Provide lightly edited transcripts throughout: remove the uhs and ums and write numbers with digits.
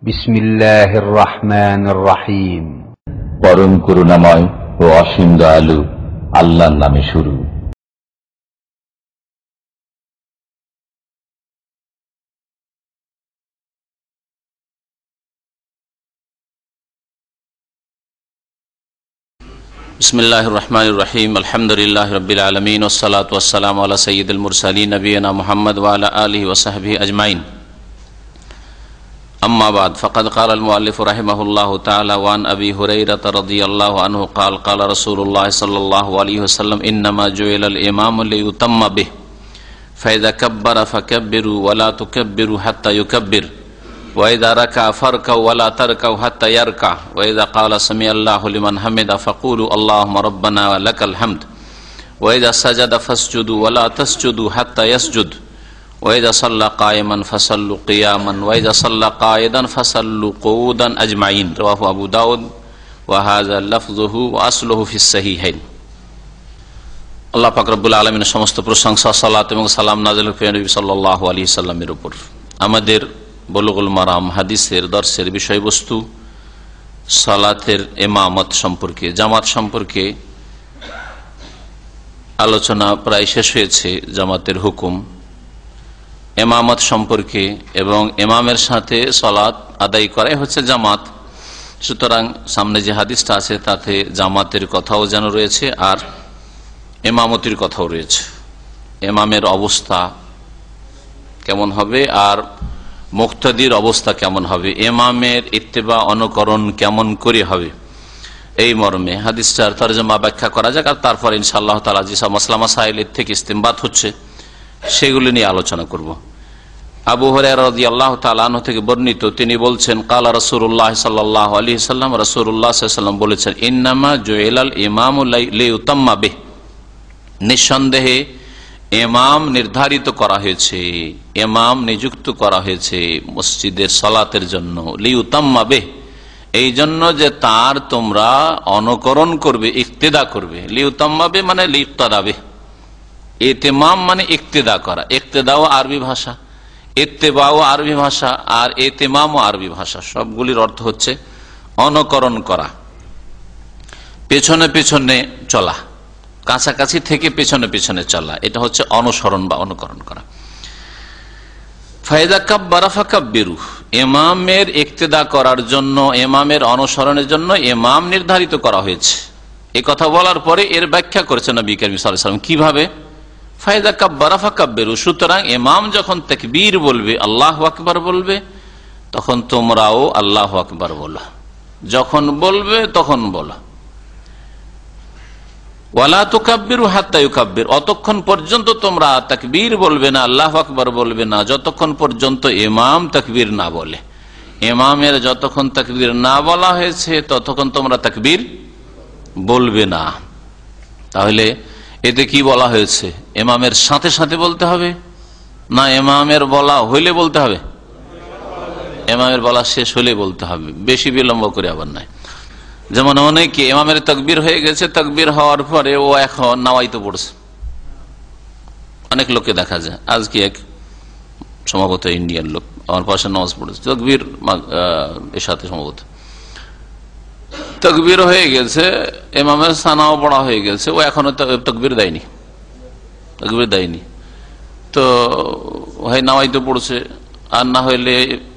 বিসমিল্লাহির রহমানির রহিম। পরম করুণাময় ও অসীম দয়ালু আল্লাহর নামে শুরু। বিসমিল্লাহির রহমানির রহিম। আলহামদুলিল্লাহি রাব্বিল আলামিন ওয়াসসালাতু ওয়াসসালামু আলা সাইয়্যিদিল মুরসালিন নবিয়িনা মুহাম্মদ ওয়া আলা আলিহি ওয়া সাহবিহি আজমাইন। আম্মা বাদ, ফাকাদ ক্বালা আল মুআল্লিফ রাহিমাহুল্লাহু তাআলা ওয়া আন আবি হুরায়রা রাদিয়াল্লাহু আনহু ক্বাল ক্বালা রাসূলুল্লাহ সাল্লাল্লাহু আলাইহি ওয়াসাল্লাম ইন্নামা জুইলাল ইমামু লিইউতাম্মা বিহি ফাইযা কাব্বারা ফাকাব্বিরু ওয়া লা তুকাব্বিরু হাত্তা ইউকাব্বির ওয়া ইযা রাকা'a ফারকাউ ওয়া লা তারকাউ হাত্তা ইয়ারকা ওয়া ইযা ক্বালা সামিআল্লাহু লিমান হামিদা ফাকুলু আল্লাহুম্মা রাব্বানা ওয়া লাকাল হামদ ওয়া ইযা সাজাদা ফাসজুদু ওয়া লা তাসজুদু হাত্তা ইয়াসজুদ ওয়া ইযা সাল্লা কায়িমান ফাসাল্লু কিয়ামান ওয়া ইযা সাল্লা কায়িদান ফাসাল্লু কুউদান আজমাইন। রাওয়াহু আবু দাউদ ওয়া হাযা লাফযুহু ওয়া আসলুহু ফিস সাহিহাইন। আল্লাহ পাক রব্বুল আলামিনের সমস্ত প্রশংসা, সালাত এবং সালাম নাযিল হোক নবী সাল্লাল্লাহু আলাইহি সাল্লামের উপর। আমাদের বুলুগুল মারাম হাদিসের দর্শের বিষয়বস্তু সালাতের ইমামত সম্পর্কে, জামাত সম্পর্কে আলোচনা প্রায় শেষ হয়েছে। জামাতের হুকুম, ইমামত সম্পর্কে এবং ইমামের সাথে সালাত আদায় করাই হচ্ছে জামাত। সুতরাং সামনে যে হাদিসটা আছে তাতে জামাতের কথাও যেন রয়েছে আর ইমামতির কথাও রয়েছে। ইমামের অবস্থা কেমন হবে আর মুক্তাদির অবস্থা কেমন হবে, ইমামের ইত্তেবা অনুকরণ কেমন করে হবে, এই মর্মে হাদিসটার তরজমা ব্যাখ্যা করা যাক। আর তারপর ইনশাআল্লাহ তাআলা যেসব মাসলা মাসাইলের থেকে ইস্তেমবাত হচ্ছে সেগুলি নিয়ে আলোচনা করব। আবু হুরায়রা রাদিয়াল্লাহু তাআলা আনহু থেকে বর্ণিত, তিনি বলছেন ক্বালা রাসূলুল্লাহ সাল্লাল্লাহু আলাইহি ওয়াসাল্লাম, রাসূলুল্লাহ সাল্লাল্লাহু আলাইহি ওয়াসাল্লাম বলেছেন ইন্নামা জুইলাল ইমামু লিইউতাম্মা বিহি, নিঃসন্দেহে ইমাম নির্ধারিত করা হয়েছে, ইমাম নিযুক্ত করা হয়েছে মসজিদের সালাতের জন্য, লিইউতাম্মা বিহি, এই জন্য যে তার তোমরা অনুকরণ করবে, ইক্তেদা করবে। লিইউতাম্মা বিহি মানে লিইক্তাদা বিহি, ইতিমাম মানে ইক্তেদা করা। ইক্তেদাও আরবি ভাষা, ইত্তেবাও আরবি ভাষা, আর ইতিমামও আরবি ভাষা। সবগুলির অর্থ হচ্ছে অনুকরণ করা, পেছনে পেছনে চলা, কাছাকাছি থেকে পেছনে পেছনে চলা, এটা হচ্ছে অনুসরণ বা অনুকরণ করা। ফাইদা কাব্বারা ফাকাব্বিরু, ইমামের ইক্তেদা করার জন্য, ইমামের অনুসরণের জন্য ইমাম নির্ধারিত করা হয়েছে। এই কথা বলার পরে এর ব্যাখ্যা করেছেন নবী কারীম সাল্লাল্লাহু আলাইহি ওয়াসাল্লাম কিভাবে। ফাইদা কাব্বারা ফাকাব্বিরু, সুতরাং ইমাম যখন তাকবীর বলবে, আল্লাহু আকবার বলবে, তখন তোমরাও আল্লাহু আকবার বলো। যখন বলবে তখন বলো। ওয়ালা তুকাব্বিরু হাত্তা ইউকাব্বির, অতক্ষণ পর্যন্ত তোমরা তাকবীর বলবে না, আল্লাহু আকবার বলবে না, যতক্ষণ পর্যন্ত ইমাম তাকবীর না বলে। ইমামের যতক্ষণ তাকবীর না বলা হয়েছে ততক্ষণ তোমরা তাকবীর বলবে না। তাহলে এতে কি বলা হয়েছে? ইমামের সাথে সাথে বলতে হবে না ইমামের বলা হইলে বলতে হবে? ইমামের বলা শেষ হলে বলতে হবে, বেশি বিলম্ব করে আবার নাই। যেমন অনেকে ইমামের তাকবীর হয়ে গেছে, তাকবীর হওয়ার পরে ও এখন নাওয়াইতে পড়ছে। অনেক লোককে দেখা যায়। আজকে এক সম্ভবত ইন্ডিয়ান লোক আমার পাশে নামাজ পড়েছে, তাকবীর এর সাথে সম্ভবত তাকবীর হয়ে গেছে, ইমামের সানাও পড়া হয়ে গেছে, ও এখনো তাকবীর দেয়নি, তাকবীর দেয়নি। তো হয় নাওয়াইতে পড়ছে, আর না হইলে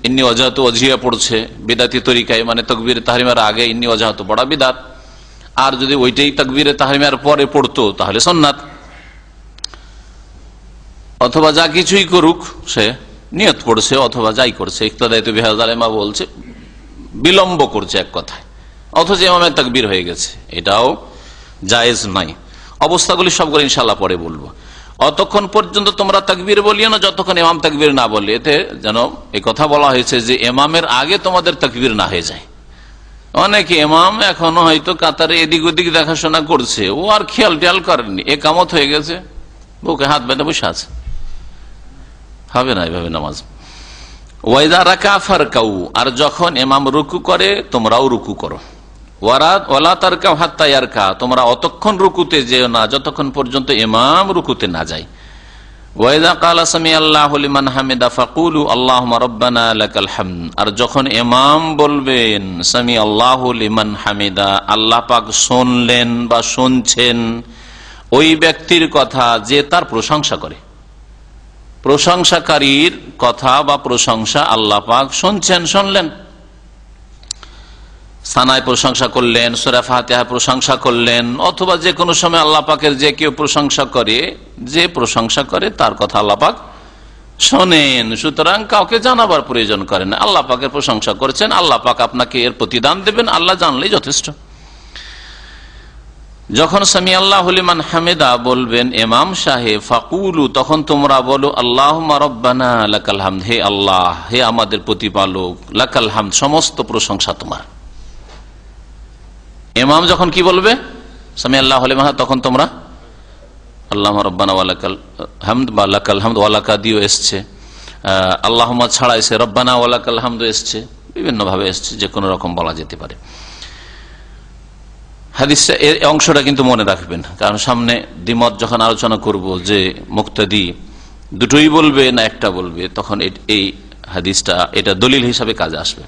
ইন্নি ওয়াজহাতু ওয়াজহিয়া পড়ছে বিদাতি তরিকায়, মানে তাকবীর তাহরিমার আগে ইন্নি ওয়াজহাতু পড়া বিদাত। আর যদি ওইটাই তাকবীরে তাহরিমার পরে পড়তো তাহলে সুন্নাত। অথবা যা কিছুই করুক সে নিয়ত পড়ছে, অথবা যাই করছে, ইক্তাদাইতু বিহাযাল ইমাম বলছে, বিলম্ব করছে এক কথায়, অথচ ইমামের তাকবীর হয়ে গেছে, এটাও জায়েজ নাই। অবস্থাগুলি সবগুলো ইনশাআল্লাহ পরে বলবো। অতক্ষণ পর্যন্ত তোমরা তাকবীর বলিও না যতক্ষণ ইমাম তাকবীর না বলে। এতে যেন এই কথা বলা হয়েছে যে ইমামের আগে তোমাদের তাকবীর না হয়ে যায়। অনেকে ইমাম এখনো হয়তো কাতারে এদিক ওদিক দেখাশোনা করছে, ও আর খেয়াল টেয়াল করেনি, একামত হয়ে গেছে, বুকে হাত বেঁধে বসে আছে, হবে না এভাবে নামাজ। ওয়াইদা রাকা ফারকাউ, আর যখন ইমাম রুকু করে তোমরাও রুকু করো। ওয়ালা তারকাউ হাত্তা ইয়ারকা, তোমরা অতক্ষণ রুকুতে যেও না যতক্ষণ পর্যন্ত ইমাম রুকুতে না যায়। ওয়াইদা ক্বালা সামিআল্লাহু লিমান হামিদা ফাকুলু আল্লাহুম্মা রাব্বানা লাকাল হামদ। আর যখন ইমাম বলবেন সামিআল্লাহু লিমান হামিদা, আল্লাহ পাক শুনলেন বা শুনছেন ওই ব্যক্তির কথা যে তার প্রশংসা করে, প্রশংসাকারীর কথা বা প্রশংসা আল্লাহ পাক শুনলেন। সানায় প্রশংসা করলেন, সূরা ফাতিহা প্রশংসা করলেন, অথবা যে কোনো সময় আল্লাহ পাকের যে কেউ প্রশংসা করে, যে প্রশংসা করে তার কথা আল্লাহ পাক শোনেন। সুতরাং কাউকে জানাবার প্রয়োজন করেন না, আল্লাহ পাকের প্রশংসা করেছেন, আল্লাহ পাক আপনাকে এর প্রতিদান দেবেন, আল্লাহ জানলেই যথেষ্ট। যখন সামিআল্লাহু লিমান হামিদা বলবেন ইমাম সাহেব, ফাকুলু তখন তোমরা বলো আল্লাহুম্মা রাব্বানা লাকাল হামদ, হে আল্লাহ, হে আমাদের প্রতিপালক, লাকাল হামদ সমস্ত প্রশংসা তোমার। ইমাম যখন কি বলবে সামিআল্লাহু লিমান, তখন তোমরা আল্লাহুম্মা রাব্বানা ওয়া লাকাল হামদ বা লাকাল হামদ, ওয়া লাকা দিও এসছে, আল্লাহুম্মা ছাড়া এসে রব্বানা ওয়া লাকাল হামদ এসছে, বিভিন্ন ভাবে এসছে, যে কোনো রকম বলা যেতে পারে। হাদিসটা এই অংশটা কিন্তু মনে রাখবেন, কারণ সামনে দ্বিমত যখন আলোচনা করব যে মুক্তাদি দুটোই বলবে না একটা বলবে, তখন এই হাদিসটা এটা দলিল হিসাবে কাজে আসবে।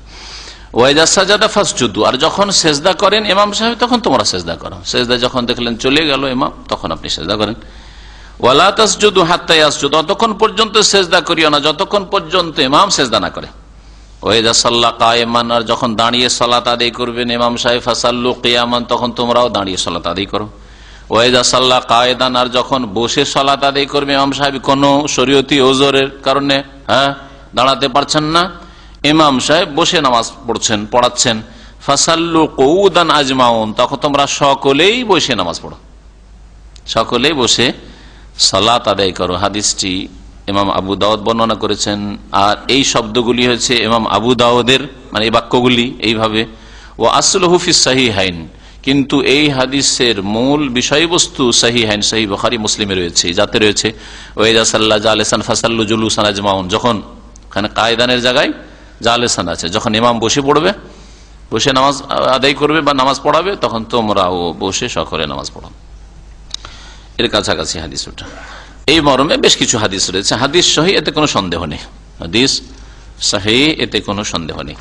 ওয়াইদা সাজাদা ফাসজুদু, আর যখন সেজদা করেন ইমাম সাহেব তখন তোমরা সেজদা করো। সেজদা যখন দেখলেন চলে গেল ইমাম, তখন আপনি সেজদা করেন। ওয়ালা তাসজুদু হাত্তা ইয়াসজুদ, ততক্ষণ পর্যন্ত সেজদা করিও না যতক্ষণ পর্যন্ত ইমাম সেজদা না করে। ওয়াইদা সাল্লা কায়েমান, আর যখন দাঁড়িয়ে সালাত আদায় করবেন ইমাম সাহেব, ফাসাল্লু কিয়ামান, তখন তোমরাও দাঁড়িয়ে সালাত আদায় করো। ওয়াইদা সাল্লা কায়েদান, আর যখন বসে সালাত আদায় করবে ইমাম সাহেব, কোনো শরীয়তি ওজরের কারণে দাঁড়াতে পারছেন না, ইমাম সাহেব বসে নামাজ পড়াচ্ছেন, ফাসাল্লু কুউদান আজমাউন, তখন তোমরা সকলেই বসে নামাজ পড়ো, সকলেই বসে সালাত আদায় করো। হাদিসটি ইমাম আবু দাউদ বর্ণনা করেছেন, আর এই শব্দগুলি হয়েছে ইমাম আবু দাউদের, মানে এই বাক্যগুলি এইভাবে। ও আসলহু ফিস সাহিহাইন, কিন্তু এই হাদিসের মূল বিষয়বস্তু সাহিহাইন, সহিহ বুখারী মুসলিমে রয়েছে, যাতে রয়েছে ওয়াইদা সাল্লা জালিসান ফাসাল্লু জুলুসান আজমাউন, যখন এখানে কায়দানের জায়গায় জালেসান আছে, যখন ইমাম বসে পড়বে, বসে নামাজ আদায় করবে বা নামাজ পড়াবে, তখন তোমরাও বসে সকলে নামাজ পড়ো। এর কাছাকাছি হাদিস ওটা। এই মর্মে বেশ কিছু হাদিস রয়েছে, হাদিস সহিহ, এতে কোনো সন্দেহ নেই, হাদিস সহিহ, এতে কোনো সন্দেহ নেই।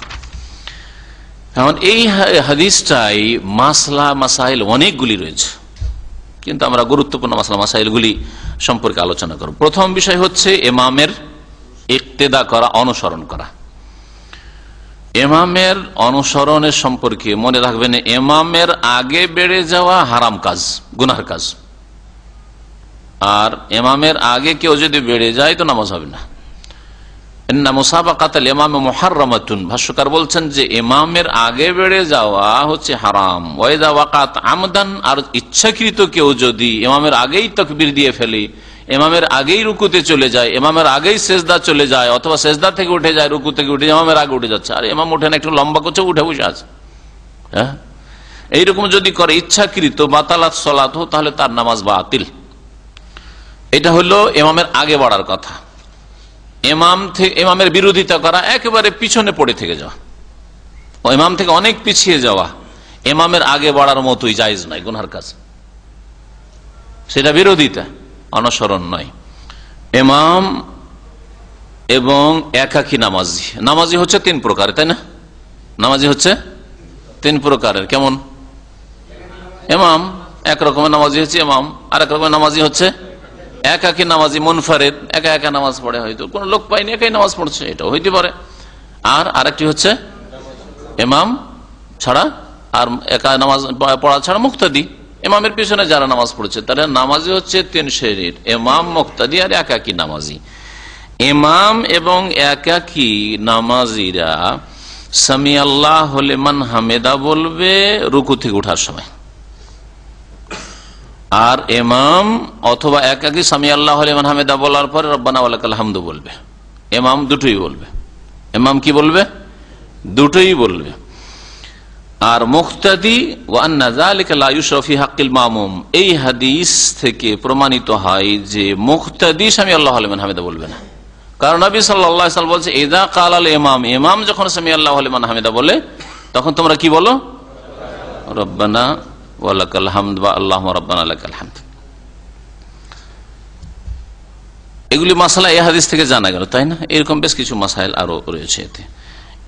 এখন এই হাদিসটাই মাসলা মাসাইল অনেকগুলি রয়েছে, কিন্তু আমরা গুরুত্বপূর্ণ মাসলা মাসাইলগুলি সম্পর্কে আলোচনা করব। প্রথম বিষয় হচ্ছে ইমামের ইক্তেদা করা, অনুসরণ করা। ইমামের অনুসরণের সম্পর্কে মনে রাখবেন, ইমামের আগে বেড়ে যাওয়া হারাম কাজ, গুনাহ কাজ, আর ইমামের আগে কেউ যদি বেড়ে যায় তো নামাজ হবে না। ইন্না মুসাবাকাতাল ইমামে মুহাররামাতুন, ভাষ্যকার বলছেন যে ইমামের আগে বেড়ে যাওয়া হচ্ছে হারাম। ওয়াইদা ওয়াকাত আমদান, আর ইচ্ছাকৃত কেউ যদি ইমামের আগেই তাকবীর দিয়ে ফেলে, ইমামের আগেই রুকুতে চলে যায়, ইমামের আগেই সেজদা চলে যায়, অথবা সেজদা থেকে উঠে যায়, রুকু থেকে উঠে ইমামের আগে উঠে যাচ্ছে, আর ইমাম উঠে না, একটু লম্বা করছে, উঠে বসে আছে, এইরকম যদি করে ইচ্ছাকৃত, বাতালাত সালাত, তাহলে তার নামাজ বাতিল। এটা হলো ইমামের আগে বাড়ার কথা। ইমামের বিরোধিতা করা, একেবারে পিছনে পড়ে থেকে যাওয়া, ও ইমাম থেকে অনেক পিছিয়ে যাওয়া, ইমামের আগে বাড়ার মতোই জায়েজ নাই, গুনার কাজ, সেটা বিরোধিতা, অনুসরণ নয়। ইমাম এবং একাকী নামাজি, নামাজি হচ্ছে তিন প্রকার, তাই না? নামাজি হচ্ছে তিন প্রকারের। কেমন? ইমাম এক রকমের নামাজি হচ্ছে ইমাম, আর এক রকমের নামাজি হচ্ছে একাকী নামাজি, মুনফারিদ, একা একা নামাজ পড়ে, হয়তো কোনো লোক পায়নি, একাই নামাজ পড়ছে, এটাও হইতে পারে। আর আরেকটি হচ্ছে ইমাম ছাড়া, আর একা নামাজ পড়া ছাড়া মুক্তাদি, ইমামের পিছনে যারা নামাজ পড়ছে তারা নামাজি হচ্ছে তিন শ্রেণীর, ইমাম, মুক্তাদি আর একাকী নামাজি। ইমাম এবং একাকী নামাজিরা সামিআল্লাহু লিমান হামিদা বলবে রুকু থেকে ওঠার সময়, আর ইমাম অথবা একাকী সামিআল্লাহু লিমান হামিদা বলার পরে রব্বানা ওয়া লাকাল হামদু বলবে। ইমাম দুটোই বলবে, ইমাম কি বলবে? দুটোই বলবে। আর মুক্তাদি ওয়া আন্না যালিকা লা ইউশরা ফি হাক্কিল মামুম, এই হাদিস থেকে প্রমাণিত হয় যে মুক্তাদি সামিআল্লাহু লিমান হামিদা বলবে না, কারণ নবী সাল্লাল্লাহু আলাইহি ওয়াসাল্লাম বলেছে ইযা ক্বালাল ইমাম, ইমাম যখন সামিআল্লাহু লিমান হামিদা বলে তখন তোমরা কি বলো? রব্বানা ওয়া লাকাল হামদ বা আল্লাহুম্মা রাব্বানা লাকাল হামদ। এগুলি মাসালা এই হাদিস থেকে জানা গেল, তাই না? এরকম বেশ কিছু মাসাইল আরো রয়েছে।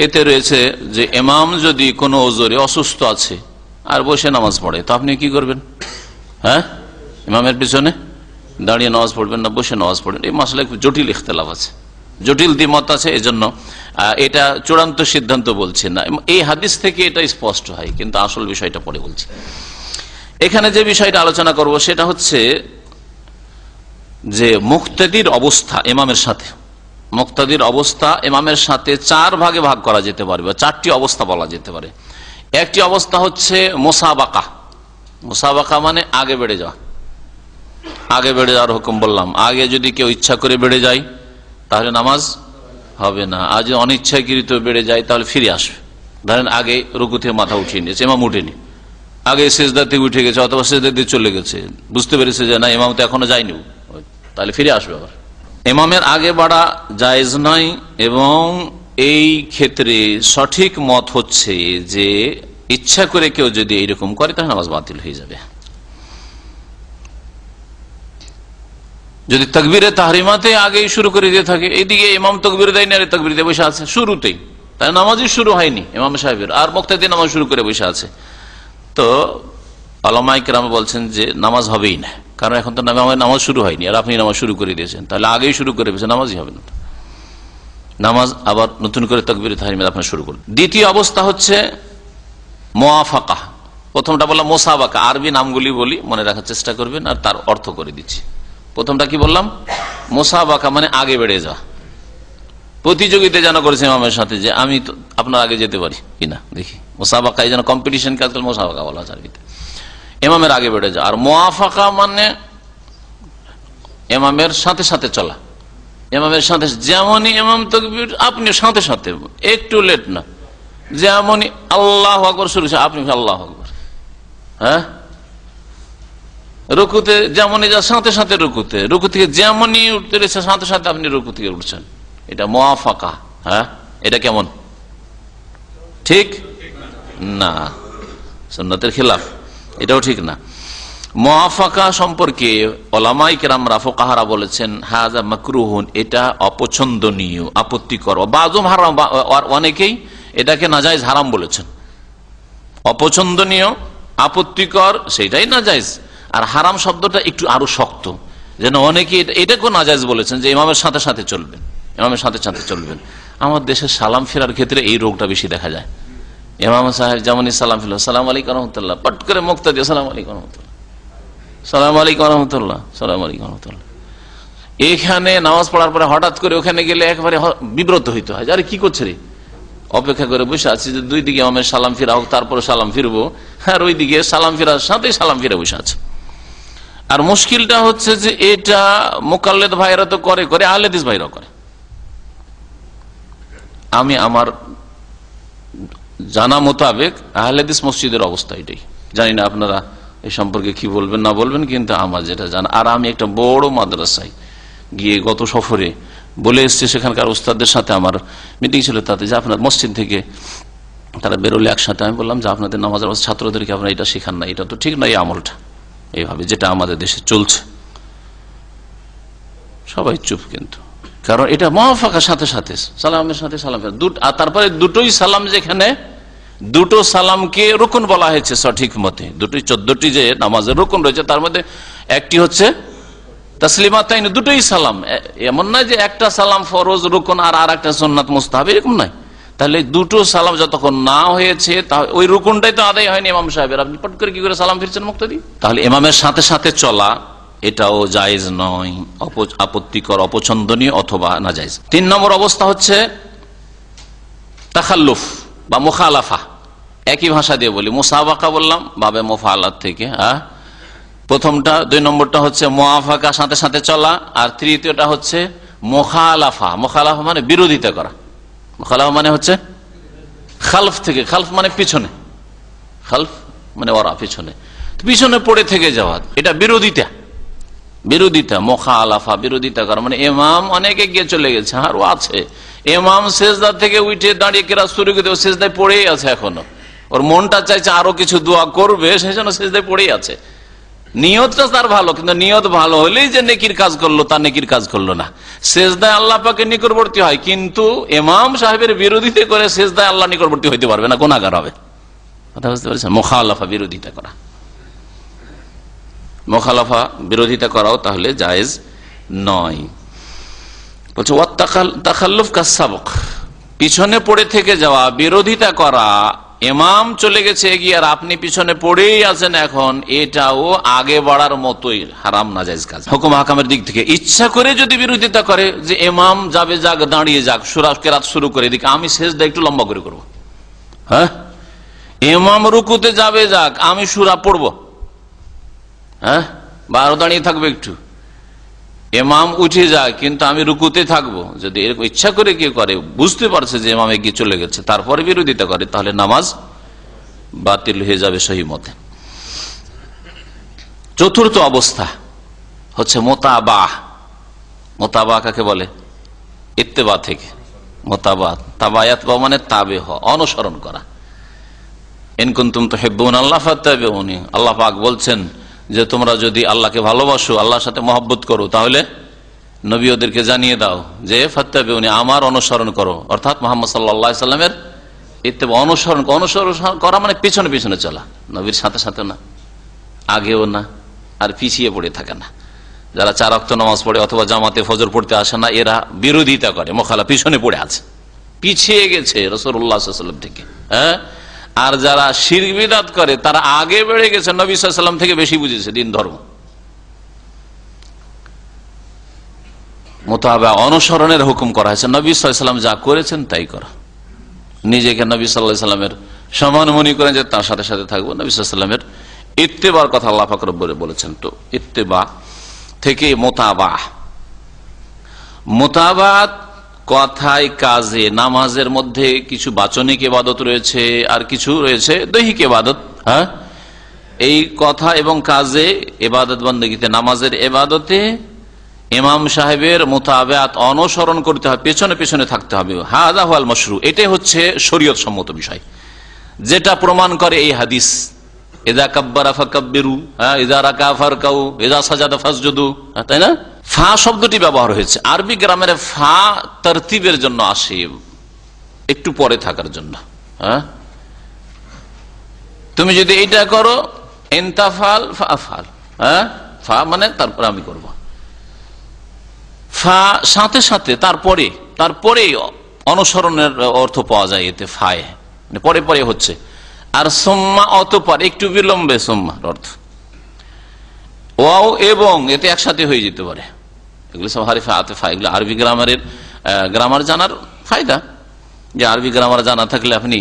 এতে রয়েছে যে ইমাম যদি কোনো ওজরে অসুস্থ আছে আর বসে নামাজ পড়ে, তো আপনি কি করবেন? হ্যাঁ, ইমামের পিছনে দাঁড়িয়ে নামাজ পড়বেন না বসে নামাজ পড়বেন? এই মাসালা একটু জটিল ইখতিলাফ আছে, জটিল দ্বিমত আছে। এই জন্য এটা চূড়ান্ত সিদ্ধান্ত বলছে না, এই হাদিস থেকে এটা স্পষ্ট হয়, কিন্তু আসল বিষয়টা পরে বলছি। এখানে যে বিষয়টা আলোচনা করব সেটা হচ্ছে যে মুক্তাদির অবস্থা ইমামের সাথে, মুক্তাদির অবস্থা ইমামের সাথে চার ভাগে ভাগ করা যেতে পারে, চারটি অবস্থা বলা যেতে পারে। একটি অবস্থা হচ্ছে মুসাবাকা। মুসাবাকা মানে আগে বেড়ে যাওয়া, আগে বেড়ে যাওয়ার হুকুম বললাম। আগে যদি কেউ ইচ্ছা করে বেড়ে যায় তাহলে নামাজ হবে না, আর যদি অনিচ্ছাকৃত বেড়ে যায় তাহলে ফিরে আসবে। ধরেন আগে রুকু থেকে মাথা উঠিয়ে নিয়েছে, ইমাম উঠেনি, আগে সেজদা থেকে উঠে গেছে অথবা সেজদা দিয়ে চলে গেছে, বুঝতে পেরেছে যে না ইমাম তো এখনো যায়নি, তাহলে ফিরে আসবে আবার। ইমামের আগে বাড়া জায়েজ নয়, এবং এই ক্ষেত্রে সঠিক মত হচ্ছে যে ইচ্ছা করে কেউ যদি এইরকম করে তাহলে নামাজ বাতিল হয়ে যাবে। যদি তাকবীরে তাহরিমাতে আগেই শুরু করে দিয়ে থাকে, এইদিকে ইমাম তাকবীর দেয় না, তাকবীর দিয়ে বসে আছে শুরুতেই, তাই নামাজই শুরু হয়নি ইমাম সাহেবের, আর মুক্তাদি নামাজ শুরু করে বসে আছে, তো উলামায়ে কেরাম বলছেন যে নামাজ হবেই না, কারণ এখন তো নামাজ শুরু হয়নি আর আপনি নামাজ শুরু করে দিয়েছেন, তাহলে আগেই শুরু করে দিয়েছেন, নামাজই হবে না। নামাজ আবার নতুন করে তাকবীরে তাহরিমাতে আপনার শুরু করুন। দ্বিতীয় অবস্থা হচ্ছে মুওয়াফাকা। প্রথমটা বললাম মুসাবাকা, আরবি নামগুলি বলি, মনে রাখার চেষ্টা করবেন আর তার অর্থ করে দিচ্ছি। প্রথমটা কি বললাম? মুসাবাকা মানে আগে বেড়ে যাওয়া, প্রতিযোগিতা যেন করেছে ইমামের সাথে যে আমি তো আপনার আগে যেতে পারি কিনা দেখি। মুসাবাকা এই যেন কম্পিটিশন কাজ, মুসাবাকা বলা হয় আরবিতে। ইমামের আগে বেড়ে যাওয়া। আর মুওয়াফাকা মানে ইমামের সাথে সাথে চলা, ইমামের সাথে যেমনই ইমাম তাকবীর আপনি সাথে সাথে, একটু লেট না, যেমনই আল্লাহু আকবার শুরু হচ্ছে আপনি আল্লাহু আকবার, হ্যাঁ, রুকুতে যেমনই যা সাথে সাথে রুকুতে, রুকু থেকে যেমনই উঠতে রয়েছে সাথে সাথে আপনি রুকু থেকে উঠছেন, এটা মুওয়াফাকা। হ্যাঁ, এটা কেমন? ঠিক না, সুন্নতের খিলাফ, এটাও ঠিক না। মুওয়াফাকা সম্পর্কে উলামায়ে কেরামরা ফুকাহারা বলেছেন হাযা মাকরুহুন, এটা অপছন্দনীয়, আপত্তিকর। বাযুম হারাম, আর অনেকেই এটাকে নাজায়েজ হারাম বলেছেন। অপছন্দনীয়, আপত্তিকর সেটাই নাজায়েজ, আর হারাম শব্দটা একটু আরো শক্ত, যেন অনেকে এটাকেও নাজায়েজ বলেছেন যে ইমামের সাথে সাথে চলবেন, ইমামের সাথে সাথে চলবেন। আমার দেশে সালাম ফেরার ক্ষেত্রে এই রোগটা বেশি দেখা যায়। ইমাম সাহেব যেমনই সালাম ফেরল, সালাম আলাইকুম রহমতুল্লাহ, পট করে মুক্তাদি সালাম আলাইকুম রহমতুল্লাহ, সালাম আলাইকুম রহমতুল্লাহ, সালাম আলাইকুম রহমতুল্লাহ। এখানে নামাজ পড়ার পরে হঠাৎ করে ওখানে গেলে একবারে বিব্রত হইতে হয়, আরে কি করছে রে, অপেক্ষা করে বসে আছি যে দুই দিকে ইমামের সালাম ফিরা হোক, তারপরে সালাম ফিরবো, আর ওই দিকে সালাম ফিরার সাথে সালাম ফিরে বসে আছে। আর মুশকিলটা হচ্ছে যে এটা মুকাল্লেদ ভাইরা তো করে, আহলে হাদিস ভাইরাও করে। আমি আমার জানা মোতাবেক আহলে হাদিস মসজিদের অবস্থা এটাই, জানি না আপনারা এই সম্পর্কে কি বলবেন না বলবেন, কিন্তু আমার যেটা জানা, আর আমি একটা বড় মাদ্রাসায় গিয়ে গত সফরে বলে এসছি, সেখানকার উস্তাদদের সাথে আমার মিটিং ছিল, তাতে যে আপনার মসজিদ থেকে তারা বেরোলে একসাথে, আমি বললাম যে আপনাদের নামাজের ছাত্রদেরকে আপনারা এটা শেখান না, এটা তো ঠিক না, এই আমলটা এইভাবে যেটা আমাদের দেশে চলছে। সবাই চুপ, কিন্তু কারণ এটা মুওয়াফাকার সাথে সাথে সালামের সাথে সালাম, আর তারপরে দুটোই সালাম, যেখানে দুটো সালামকে রুকুন বলা হয়েছে সঠিক মতে, দুটোই 14টি যে নামাজের রুকুন রয়েছে তার মধ্যে একটি হচ্ছে তাসলিমাতাইন, দুটোই সালাম। এমন নয় যে একটা সালাম ফরজ রুকুন আর একটা সুন্নাত মুস্তাহাব, এরকম নয়। তাহলে দুটো সালাম যতক্ষণ না হয়েছে ওই রুকুনটাই তো আদায় হয়নি ইমাম সাহেবের, আপনি পট করে কি করে সালাম ফিরছেন মুক্তাদি? তাহলে ইমামের সাথে সাথে চলা এটাও জায়েজ নয়, আপত্তিকর, অপছন্দনীয় অথবা নাজায়েজ। 3 নম্বর অবস্থা হচ্ছে তাখাল্লুফ বা মুখালাফা। একই ভাষা দিয়ে বলি, মুসাবাকা বললাম বাবে মুফাআলাত থেকে, হ্যাঁ, প্রথমটা। 2 নম্বরটা হচ্ছে মুওয়াফাকা, সাথে সাথে চলা, আর তৃতীয়টা হচ্ছে মুখালাফা। মুখালাফা মানে বিরোধিতা করা। মুখালাফা মানে হচ্ছে খালফ থেকে, খালফ মানে পিছনে, খালফ মানে ওরা পিছনে, পিছনে পড়ে থেকে যাওয়া, এটা বিরোধিতা। বিরোধিতা, মুখালাফা, বিরোধিতা করা মানে ইমাম অনেকে গিয়ে চলে গেছে, আর ও আছে, ইমাম সেজদা থেকে উঠে দাঁড়িয়ে কেরাত শুরু করে দেবে, সেজদায় পড়েই আছে এখনো, ওর মনটা চাইছে আরো কিছু দোয়া করবে, সেই জন্য সেজদায় পড়েই আছে, নিয়তটা তার ভালো, কিন্তু নিয়ত ভালো হলেই যে নেকির কাজ করলো, তার নেকির কাজ করলো না। সেজদায় আল্লাহ পাকের নিকটবর্তী হয়, কিন্তু ইমাম সাহেবের বিরোধিতা করে সেজদায় আল্লাহ নিকটবর্তী হইতে পারবে না, গুনাহগার হবে। কথা বুঝতে পারছেন? মুখালাফা, বিরোধিতা করা, মুখালাফা বিরোধিতা করাও তাহলে জায়েজ নয়। বলছে তাখাল্লুফ কাসাবক, পিছনে পড়ে থেকে যাওয়া, বিরোধিতা করা। ইমাম চলে গেছে এগিয়ে আর আপনি পিছনে পড়েই আছেন, এখন এটাও আগে বাড়ার মতোই হারাম নাজায়েজ কাজ। হুকুম হাকামের দিক থেকে ইচ্ছা করে যদি বিরোধিতা করে যে ইমাম যাবে যাক, দাঁড়িয়ে যাক, সূরা কেরাত শুরু করে, এদিকে আমি সেজদা একটু লম্বা করে করব, হ্যাঁ, ইমাম রুকুতে যাবে যাক, আমি সূরা পড়ব, হ্যাঁ, বা আরো দাঁড়িয়ে থাকবে একটু, ইমাম উঠে যায় কিন্তু আমি রুকুতে থাকবো, যদি এরকম ইচ্ছা করে কেউ করে, বুঝতে পারছে যে ইমাম এগিয়ে চলে গেছে, তারপরে বিরোধিতা করে, তাহলে নামাজ বাতিল হয়ে যাবে সহি মতে। চতুর্থ অবস্থা হচ্ছে মোতাবাহ। মোতাবাহ কাকে বলে? ইত্তেবা থেকে মোতাবাহ, তাবায়াত বা মানে তাবে হওয়া, অনুসরণ করা। ইন কুনতুম তুহিব্বুনাল্লাহ ফাত্তাবিউনি, আল্লাহ পাক বলছেন যে তোমরা যদি আল্লাহকে ভালোবাসো, আল্লাহর সাথে মহব্বত করো, তাহলে নবী ওদেরকে জানিয়ে দাও যে ফাত্তাবিউনি, আমার অনুসরণ করো, অর্থাৎ মুহাম্মদ সাল্লাল্লাহু আলাইহি সাল্লামের ইত্তেবা, অনুসরণ করা মানে পিছনে পিছনে চলা, নবীর সাথে সাথে না, আগেও না, আর পিছিয়ে পড়ে থাকে না। যারা 4 ওয়াক্ত নামাজ পড়ে অথবা জামাতে ফজর পড়তে আসে না, এরা বিরোধিতা করে, মুখালা, পিছনে পড়ে আছে, পিছিয়ে গেছে রাসূলুল্লাহ সাল্লাল্লাহু আলাইহি ওয়াসাল্লাম থেকে, হ্যাঁ। আর যারা শিরক বিদআত করে তারা আগে বেড়ে গেছে, নবী সাল্লাল্লাহু আলাইহি ওয়াসাল্লাম থেকে বেশি বুঝেছে দিন ধর্ম। মুতাবা, অনুসরণের হুকুম করা হয়েছে, নবী সাল্লাল্লাহু আলাইহি ওয়াসাল্লাম যা করেছেন তাই করা। নিজেকে নবী সাল্লাল্লাহু আলাইহি ওয়াসাল্লামের সমান মনে করেন যে তার সাথে সাথে থাকবো, নবী সাল্লাল্লাহু আলাইহি ওয়াসাল্লামের ইত্তেবার কথা আল্লাহ পাক রব্বুল বলেছেন। তো ইত্তেবা থেকে মোতাবা, মোতাবাত কথায় কাজে, নামাজের মধ্যে কিছু বাচনিক ইবাদত রয়েছে আর কিছু রয়েছে দৈহিক ইবাদত, হ্যাঁ। এই কথা এবং কাজে, ইবাদত বন্দেগীতে, নামাজের ইবাদতে ইমাম সাহেবের মোতাবাত অনুসরণ করতে হবে, পেছনে পেছনে থাকতে হবে। হাযা হুয়াল মাশরু, এটাই হচ্ছে শরীয়ত সম্মত বিষয়, যেটা প্রমাণ করে এই হাদিস, ইযা কাব্বারা ফাকাব্বিরু, ইযা রাকা ফারকাউ, ইযা সাজাদা ফাসজুদু, তাই না? ফা শব্দটি ব্যবহার হয়েছে, আরবি গ্রামারে ফা তারতিবের জন্য আসে, একটু পরে থাকার জন্য, হ্যাঁ। তুমি যদি এইটা করো, ইনতাফাল ফাআফাল, হ্যাঁ, ফা মানে তারপর আমি করব, ফা সাথে সাথে, তারপরে অনুসরণের অর্থ পাওয়া যায় এতে, ফায়ে মানে পরে পরে হচ্ছে। আর সুম্মা, অতঃপর, একটু বিলম্বে, সুম্মার অর্থ ওয়াও এবং, এতে একসাথে হয়ে যেতে পারে। এগুলো সব হারিফা আতেফা, এগুলো আরবি গ্রামারের গ্রামার জানার ফায়দা, যে আরবি গ্রামার জানা থাকলে আপনি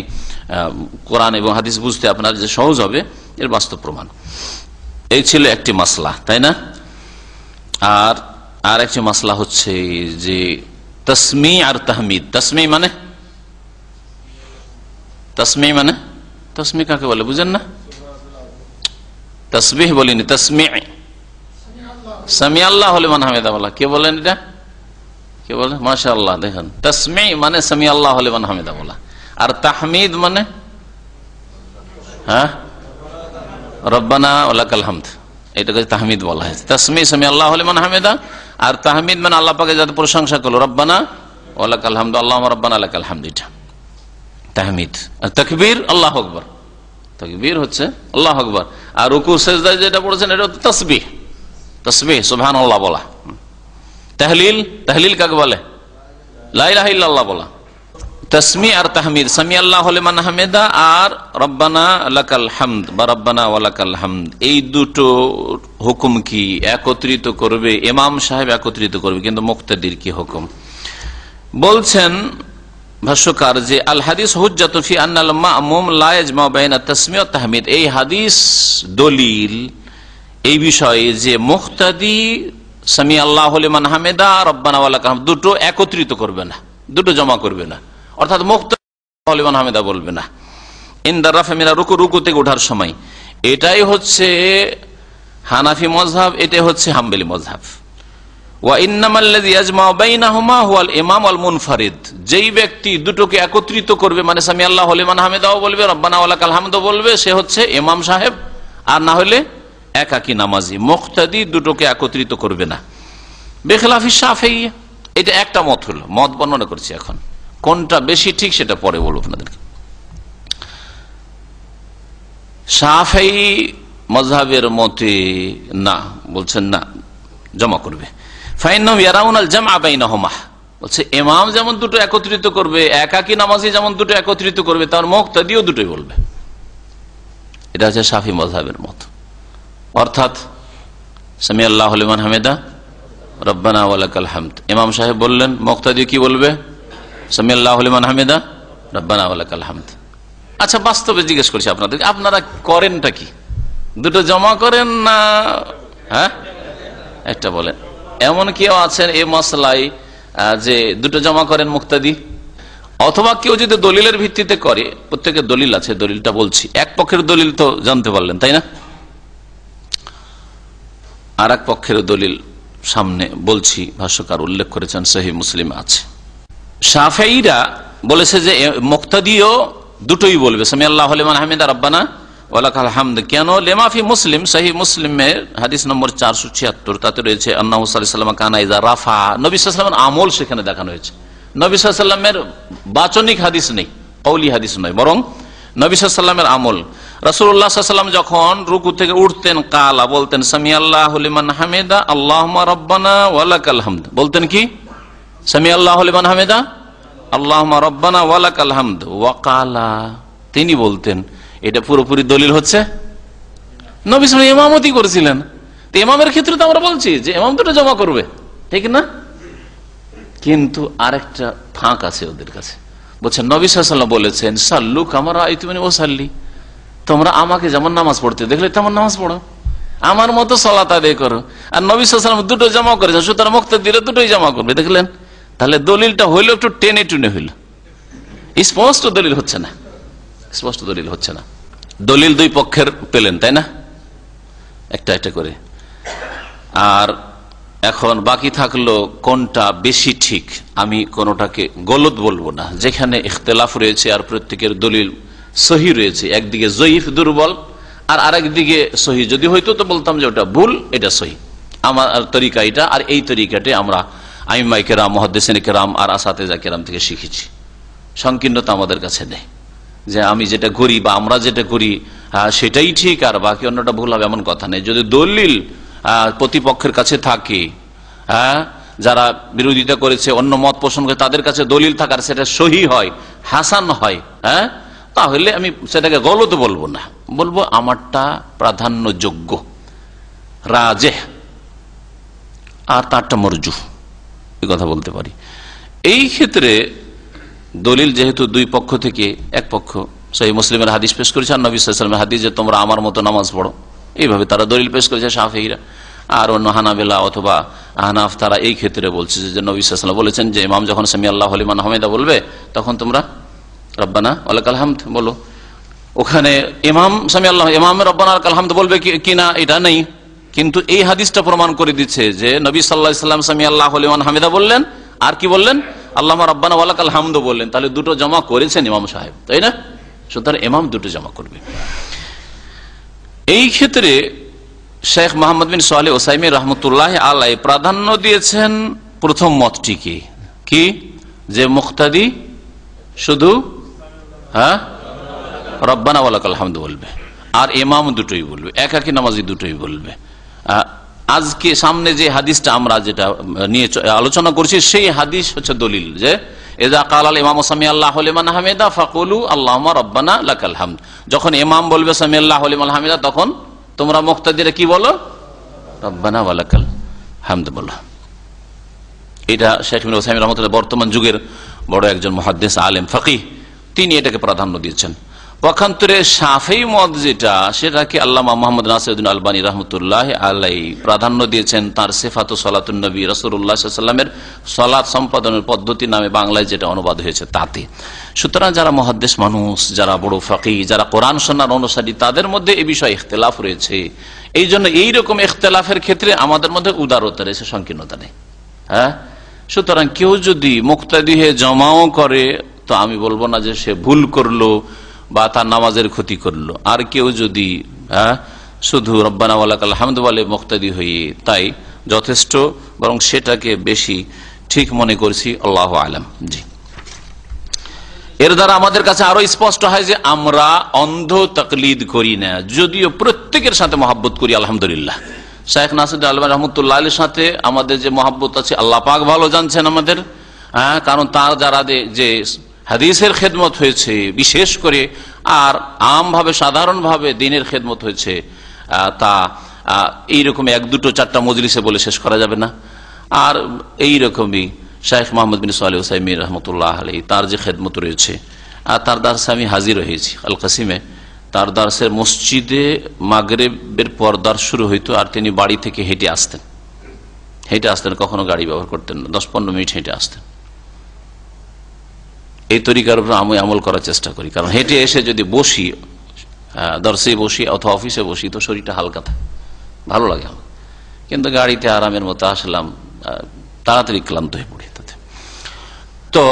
কোরআন এবং হাদিস বুঝতে আপনার যে সহজ হবে, এর বাস্তব প্রমাণ। এই ছিল একটি মাসলা, তাই না? আর একটি মাসলা হচ্ছে যে তাসমি আর তাহমিদ। তাসমি মানে তাসমি কাকে বলে বুঝেন না? তাসবিহ বলিনি, তাসমি। সামি আল্লাহ লিমান হামিদা বলা, কে বলেন এটা? কে বলে? মাশাআল্লাহ, দেখেন, তাসমি মানে সামি আল্লাহ লিমান হামিদা বলা, আর তাহমিদ মানে, হ্যাঁ, রব্বানা ওয়ালাকাল হামদ, এটাকে তাহমিদ বলা হয়েছে। তাসমি সামি আল্লাহ লিমান হামিদা, আর তাহমিদ মানে আল্লাহ পাকে যাতে প্রশংসা করলো, রব্বানা ওয়ালাকাল হামদ, আল্লাহুম্মা রব্বানা লাকাল হামদ, এটা তাহমিদ। আর তাকবীর আল্লাহু আকবার, তাকবীর হচ্ছে আল্লাহু আকবার। আর রুকু সিজদায় যেটা পড়েছেন এটা হচ্ছে তাসবিহ, তাসবিহ সুবহানাল্লাহ বলা। তাহলিল কাকে বলে? লা ইলাহা ইল্লাল্লাহ বলা। তাসমি আর তাহমিদ, সামি আল্লাহু লিমান হামিদা আর রব্বানা লাকাল হামদ বা রব্বানা ওয়ালাকাল হামদ, এই দুটো হুকুম কি একত্রিত করবে ইমাম সাহেব, একত্রিত করবে, কিন্তু মুক্তাদির কি হুকুম? বলছেন ভাষ্যকার যে আল হাদিস হুজ্জাতুন ফি আন্নাল মা'মুম লা ইয়াজমা বাইনা তাসমি ওয়া তাহমিদ, এই হাদিস দলিল এই বিষয়ে যে মুক্তাদি সামি আল্লাহু লিমান হামিদা রব্বানা ওয়ালাকাল হামদ দুটো একত্রিত করবে না, দুটো জমা করবে না, অর্থাৎ মুক্তাদি আল্লাহু লিমান হামিদা বলবে না ইনদা রাফা মিনা রুকু, রুকু থেকে ওঠার সময়। এটাই হচ্ছে হানাফি মাযহাব, এটাই হচ্ছে হাম্বলি মাযহাব। ওয়া ইন্নামাল্লাযী ইয়াজমাউ বাইনাহুমা হুয়াল ইমাম আল মুনফারিদ, যেই ব্যক্তি দুটোকে একত্রিত করবে, মানে সামি আল্লাহু লিমান হামিদাও বলবে, রব্বানা ওয়ালাকাল হামদও বলবে, সে হচ্ছে ইমাম সাহেব, আর না হলে একাকী নামাজি, মুক্তাদি দুটোকে একত্রিত করবে না। বেখলাফি শাফেঈ, এটা একটা মত হলো, মত বর্ণনা করছি। এখন কোনটা বেশি ঠিক সেটা পরে বলবো আপনাদেরকে। শাফেঈ মাযহাবের মতে না, বলছেন না, জমা করবে। ফাইন্নাহুম ইয়ারাউনাল জামআ বাইনাহুমা, বলছে ইমাম যেমন দুটো একত্রিত করবে, একাকী নামাজি যেমন দুটো একত্রিত করবে, তার মুক্তাদিও দুটোই বলবে। এটা হচ্ছে শাফি মাযহাবের মত। অর্থাৎ সামি আল্লাহু লিমান হামিদা রব্বানা ওয়া লাকাল হামদ, ইমাম সাহেব বললেন, মুক্তাদি কি বলবে? সামি আল্লাহু লিমান হামিদা রব্বানা ওয়া লাকাল হামদ। আচ্ছা, বাস্তবে জিজ্ঞেস করছি আপনাদের, আপনারা করেনটা কি? দুটো জমা করেন না হ্যাঁ একটা বলেন? এমন কেউ আছেন এই মাসলায় যে দুটো জমা করেন মুক্তাদি? অথবা কেউ যদি দলিলের ভিত্তিতে করে, প্রত্যেকের দলিল আছে, দলিলটা বলছি। এক পক্ষের দলিল তো জানতে পারলেন, তাই না? আর এক পক্ষের দলিল সামনে বলছি, ভাষ্যকার উল্লেখ করেছেন, সহিহ মুসলিম আছে। শাফেঈরা বলেছে যে মুক্তাদিও দুটোই বলবে, সামি আল্লাহু লিমান হামিদা রব্বানা ওয়া লাকাল হামদ। কেন? লিমাফি মুসলিম, সহিহ মুসলিমের হাদিস নম্বর 476, তাতে রয়েছে আন্নাহু সাল্লাল্লাহু আলাইহি ওয়াসাল্লাম কানা ইযা রাফা, নবী সাল্লাল্লাহু আলাইহি ওয়াসাল্লামের আমল সেখানে দেখানো হয়েছে। নবী সাল্লাল্লাহু আলাইহি ওয়াসাল্লামের বাচনিক হাদিস নেই, কওলি হাদিস নয়, বরং নবী সাল্লাল্লাহু আলাইহি ওয়াসাল্লামের আমল। রাসূলুল্লাহ সাল্লাল্লাহু আলাইহি ওয়াসাল্লাম যখন রুকু থেকে উঠতেন, কালা বলতেন সামি আল্লাহু লিমান হামিদা আল্লাহুম্মা রাব্বানা ওয়া লাকাল হামদ। বলতেন কি? সামি আল্লাহু লিমান হামিদা আল্লাহুম্মা রাব্বানা ওয়া লাকাল হামদ। ওয়া কালা, তিনি বলতেন। এটা পুরোপুরি দলিল হচ্ছে নবী সাল্লাল্লাহু আলাইহি ওয়াসাল্লাম ইমামতি করেছিলেন। তো ইমামের ক্ষেত্রে তো আমরা বলছি যে ইমাম দুটো জমা করবে, ঠিক না? কিন্তু আরেকটা ফাঁক আছে ওদের কাছে, বলছেন নবী সাল্লাল্লাহু আলাইহি ওয়াসাল্লাম বলেছেন সাল্লু কামা রাআইতুমুনি উসাল্লি, তোমরা আমাকে যেমন নামাজ পড়তে দেখলে তেমন নামাজ পড়ো, আমার মতো সালাত আদায় করো। আর নবী সাল্লাল্লাহু আলাইহি ওয়াসাল্লাম দুটো জমা করেছেন, সুতরাং মুক্তাদিরা দুটোই জমা করবে। দেখলেন? তাহলে দলিলটা হইলো একটু টেনে টুনে হইল, স্পষ্ট দলিল হচ্ছে না, স্পষ্ট দলিল হচ্ছে না। দলিল দুই পক্ষের পেলেন, তাই না, একটা একটা করে। আর এখন বাকি থাকলো কোনটা বেশি ঠিক। আমি কোনটাকে গলত বলবো না, যেখানে ইখতিলাফ রয়েছে আর প্রত্যেকের দলিল সহি রয়েছে, একদিকে জয়ীফ দুর্বল আর আরেকদিকে সহি যদি হইতো তো বলতাম যে ওটা ভুল, এটা সহি। আমার তরিকা এটা, আর এই তরিকাটি আমরা আইম্মায়ে কেরাম, মুহাদ্দিসিনে কেরাম আর আসাতেজা কেরাম থেকে শিখেছি। সংকীর্ণতা আমাদের কাছে নেই যে আমি যেটা করি বা আমরা যেটা করি সেটাই ঠিক আর বাকি অন্যটা ভুল হবে, এমন কথা নেই। যদি দলিল প্রতিপক্ষের কাছে থাকে, যারা বিরোধিতা করেছে, অন্য মত পোষণ করে, তাদের কাছে দলিল থাকার সেটা সহি হয়, হাসান হয়, তাহলে আমি সেটাকে গলত বলবো না, বলবো আমারটা প্রাধান্যযোগ্য, রাজেহ, আর তারটা মরজু, এই কথা বলতে পারি। এই ক্ষেত্রে দলিল যেহেতু দুই পক্ষ থেকে এক পক্ষ সহিহ মুসলিমের হাদিস পেশ করেছে, আর নবী সাল্লাল্লাহু আলাইহি ওয়াসাল্লামের হাদিস যে তোমরা আমার মতো নামাজ পড়ো, এইভাবে তারা দলিল পেশ করেছে শাফিঈরা। আর অন্য হানাবেলা অথবা আহনাফ তারা এই ক্ষেত্রে বলছে যে নবী সাল্লাল্লাহু আলাইহি ওয়াসাল্লাম বলেছেন যে ইমাম যখন সামি আল্লাহু লিমান হামিদা বলবে তখন তোমরা রব্বানা ওয়া লাকাল হামদ বলো। ওখানে ইমাম সামি আল্লাহ, ইমাম রব্বানা ওয়া লাকাল হামদ বলবে কিনা এটা নেই, কিন্তু এই হাদিসটা প্রমাণ করে দিচ্ছে যে নবী সাল্লাল্লাহু আলাইহি ওয়াসাল্লাম সামি আল্লাহু লিমান হামিদা বললেন, আর কি বললেন? আল্লাহুম্মা রাব্বানা ওয়া লাকাল হামদ বললেন। তাহলে দুটো জমা করেছেন ইমাম সাহেব, তাই না? সুতরাং ইমাম দুটো জমা করবে। এই ক্ষেত্রে শেখ মোহাম্মদ বিন সালেহ উসাইমিন রাহমাতুল্লাহ আলাইহি প্রাধান্য দিয়েছেন প্রথম মতটিকে, কি যে মুক্তাদি শুধু রব্বানা ওয়া লাকাল হামদ বলবে, আর ইমাম দুটোই বলবে, একাকী নামাজি দুটোই বলবে। আজকে সামনে যে হাদিসটা আমরা যেটা নিয়ে আলোচনা করছি সেই হাদিস হচ্ছে দলিল, যে ইযা ক্বালাল ইমামু সামি আল্লাহু লিমান হামিদা ফাকুলু আল্লাহুম্মা রাব্বানা লাকাল হামদ। যখন ইমাম বলবে সামি আল্লাহু লিমান হামিদা, তখন তোমরা মুক্তাদিরা কি বলো? রব্বানা ওয়া লাকাল হামদ বলো। এটা শেখ ইবনে উসাইমিন রাহমাতুল্লাহ বর্তমান যুগের বড় একজন মুহাদ্দিস, আলেম, ফাকিহ, তিনি এটাকে প্রাধান্য দিয়েছেন। পক্ষান্তরে শাফিঈ মত যেটা, সেটাকে আল্লামা মুহাম্মদ নাসিরউদ্দিন আলবানী রাহমাতুল্লাহ আলাইহি প্রাধান্য দিয়েছেন তার সিফাতু সালাতুন নবী, রাসূলুল্লাহ সাল্লাল্লাহু আলাইহি ওয়াসাল্লামের সালাত সম্পাদনের পদ্ধতি নামে বাংলায় যেটা অনুবাদ হয়েছে তাতে। সুতরাং যারা মুহাদ্দিস মানুষ, যারা বড় ফাকিহ, যারা কোরআন সুন্নাহর অনুসারী, তাদের মধ্যে এই বিষয়ে ইখতিলাফ রয়েছে। এই জন্য এইরকম ইখতিলাফের ক্ষেত্রে আমাদের মধ্যে উদারতা রয়েছে, সংকীর্ণতা নেই। সুতরাং কেউ যদি মুক্তাদি হয়ে জমাও করে তো আমি বলবো না যে সে ভুল করলো বা তার নামাজের ক্ষতি করলো। আর কেউ যদি শুধু রব্বানা ওয়া লাকাল হামদ বলে মুক্তাদি হয়ে, তাই যথেষ্ট, বরং সেটাকে বেশি ঠিক মনে করছি, আল্লাহু আ'লাম। জি, এর দ্বারা আমাদের কাছে আরো স্পষ্ট হয় যে আমরা অন্ধ তাকলিদ করি না, যদিও প্রত্যেকের সাথে মহব্বত করি আলহামদুলিল্লাহ। শাইখ নাসিরউদ্দিন আলবানী রাহমাতুল্লাহ আলাইহির সাথে আমাদের যে মহব্বত আছে আল্লাহ পাক ভালো জানছেন আমাদের, কারণ তার দ্বারা যে হাদিসের খেদমত হয়েছে বিশেষ করে, আর আমভাবে সাধারণভাবে দিনের খেদমত হয়েছে, তা এইরকম 1-2-4টা মজলিসে বলে শেষ করা যাবে না। আর এইরকমই শাইখ মোহাম্মদ বিন সালেহ উসাইমিন রহমতুল্লাহ আলাইহি তার যে খেদমত রয়েছে, আর তার দার্সে আমি হাজির হয়েছি আল কাসিমে। তার দার্সের মসজিদে মাগরিবের পর দার্স শুরু হইতো, আর তিনি বাড়ি থেকে হেঁটে আসতেন, কখনো গাড়ি ব্যবহার করতেন না, 10-15 মিনিট হেঁটে আসতেন। এই তরিকার উপর আমি আমল করার চেষ্টা করি, কারণ হেঁটে এসে যদি বসি, দর্শে বসি অথবা অফিসে বসি, তো শরীরটা হালকা থাকে, ভালো লাগে আমার। কিন্তু গাড়িতে আরামের মতো আসলাম, তাড়াতাড়ি ক্লান্ত হয়ে পড়ি তাতে। তো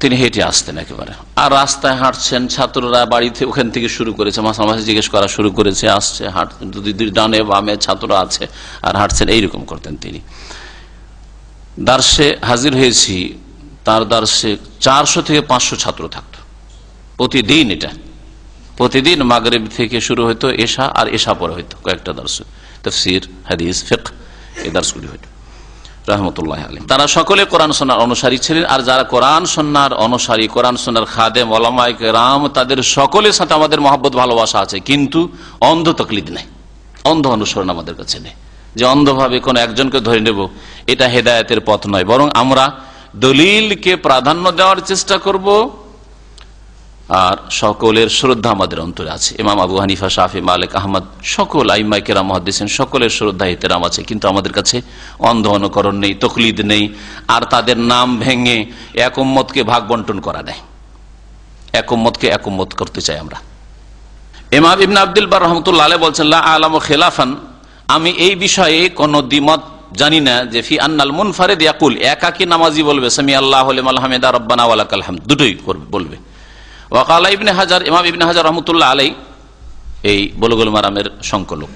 তিনি হেঁটে আসতেন একেবারে, আর রাস্তায় হাঁটছেন, ছাত্ররা বাড়িতে ওখান থেকে শুরু করেছে, মাঝে জিজ্ঞেস করা শুরু করেছে, আসছে, হাঁটছেন, ডানে বামে ছাত্র আছে আর হাঁটছেন, এইরকম করতেন তিনি। দার্সে হাজির হয়েছি, তার দার্সে 400 থেকে 500 ছাত্র থাকতো প্রতিদিন। এটা প্রতিদিন মাগরিব থেকে শুরু হইতো, এশা আর এশা পরে হইতো কয়েকটা দার্স, তাফসীর, হাদিস, ফিকহ, এই দার্সগুলি হইতো রহমতুল্লাহ আলাইহি। তারা সকলে কোরআন সুন্নাহর অনুসারী ছিলেন, আর যারা কোরআন সুন্নাহর অনুসারী, কোরআন সুন্নাহর খাদেম, উলামায়ে কেরাম, তাদের সকলের সাথে আমাদের মহব্বত ভালোবাসা আছে, কিন্তু অন্ধ তাকলিদ নেই, অন্ধ অনুসরণ আমাদের কাছে নেই, যে অন্ধভাবে কোন একজনকে ধরে নেব, এটা হেদায়েতের পথ নয়। বরং আমরা দলিলকে প্রাধান্য দেওয়ার চেষ্টা করব, আর সকলের শ্রদ্ধা আমাদের অন্তরে আছে। ইমাম আবু হানিফা, শাফি, মালিক, আহমদ, সকল আইম্মায়ে কেরাম, মুহাদ্দিসিন, সকলের শ্রদ্ধা ইহতেরাম আছে, কিন্তু আমাদের কাছে অন্ধ অনুকরণ নেই, তাকলিদ নেই, আর তাদের নাম ভেঙে এক উম্মতকে ভাগ বন্টন করা নেই, এক উম্মতকে এক উম্মত করতে চাই আমরা। ইমাম ইবনে আব্দুল বার রাহমাতুল্লাহ আলাইহি বলছেন, লা আ'লামু খিলাফান, আমি এই বিষয়ে কোন দ্বিমত জানি না, যে ফি আন্নাল মুনফারিদ ইয়াকুল, একাকী নামাজি বলবে সামি আল্লাহু লিমান হামিদা রব্বানা ওয়া লাকাল হামদ, দুটোই বলবে। ওয়াকালা ইবনে হাজার, ইমাম ইবনে হাজার রাহমাতুল্লাহ আলাইহি এই বুলুগুল মারামের সংকলক,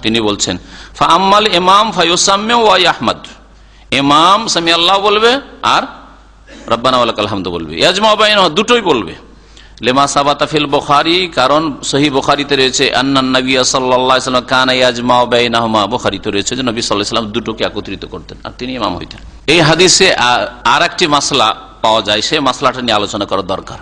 তিনি বলছেন, ফা আম্মাল ইমাম ফায়ুসাম্মি ওয়া ইয়াহমাদ, ইমাম সামি আল্লাহ বলবে আর রব্বানা ওয়া লাকাল হামদ বলবে, ইয়াজমা বাইনা, দুটোই বলবে। লিমা সাবাতা ফিল বুখারী, কারণ সহিহ বুখারীতে রয়েছে, আন্নান নবী সাল্লাল্লাহু আলাইহি ওয়াসাল্লাম কানা ইয়াজমা বাইনাহুমা, বুখারীতে রয়েছে যে নবী সাল্লাল্লাহু আলাইহি ওয়াসাল্লাম দুটোকে একত্রিত করতেন, আর তিনি ইমাম হইতেন। এই হাদিসে আরেকটি মাসলা পাওয়া যায়, সেই মাসলাটা নিয়ে আলোচনা করা দরকার।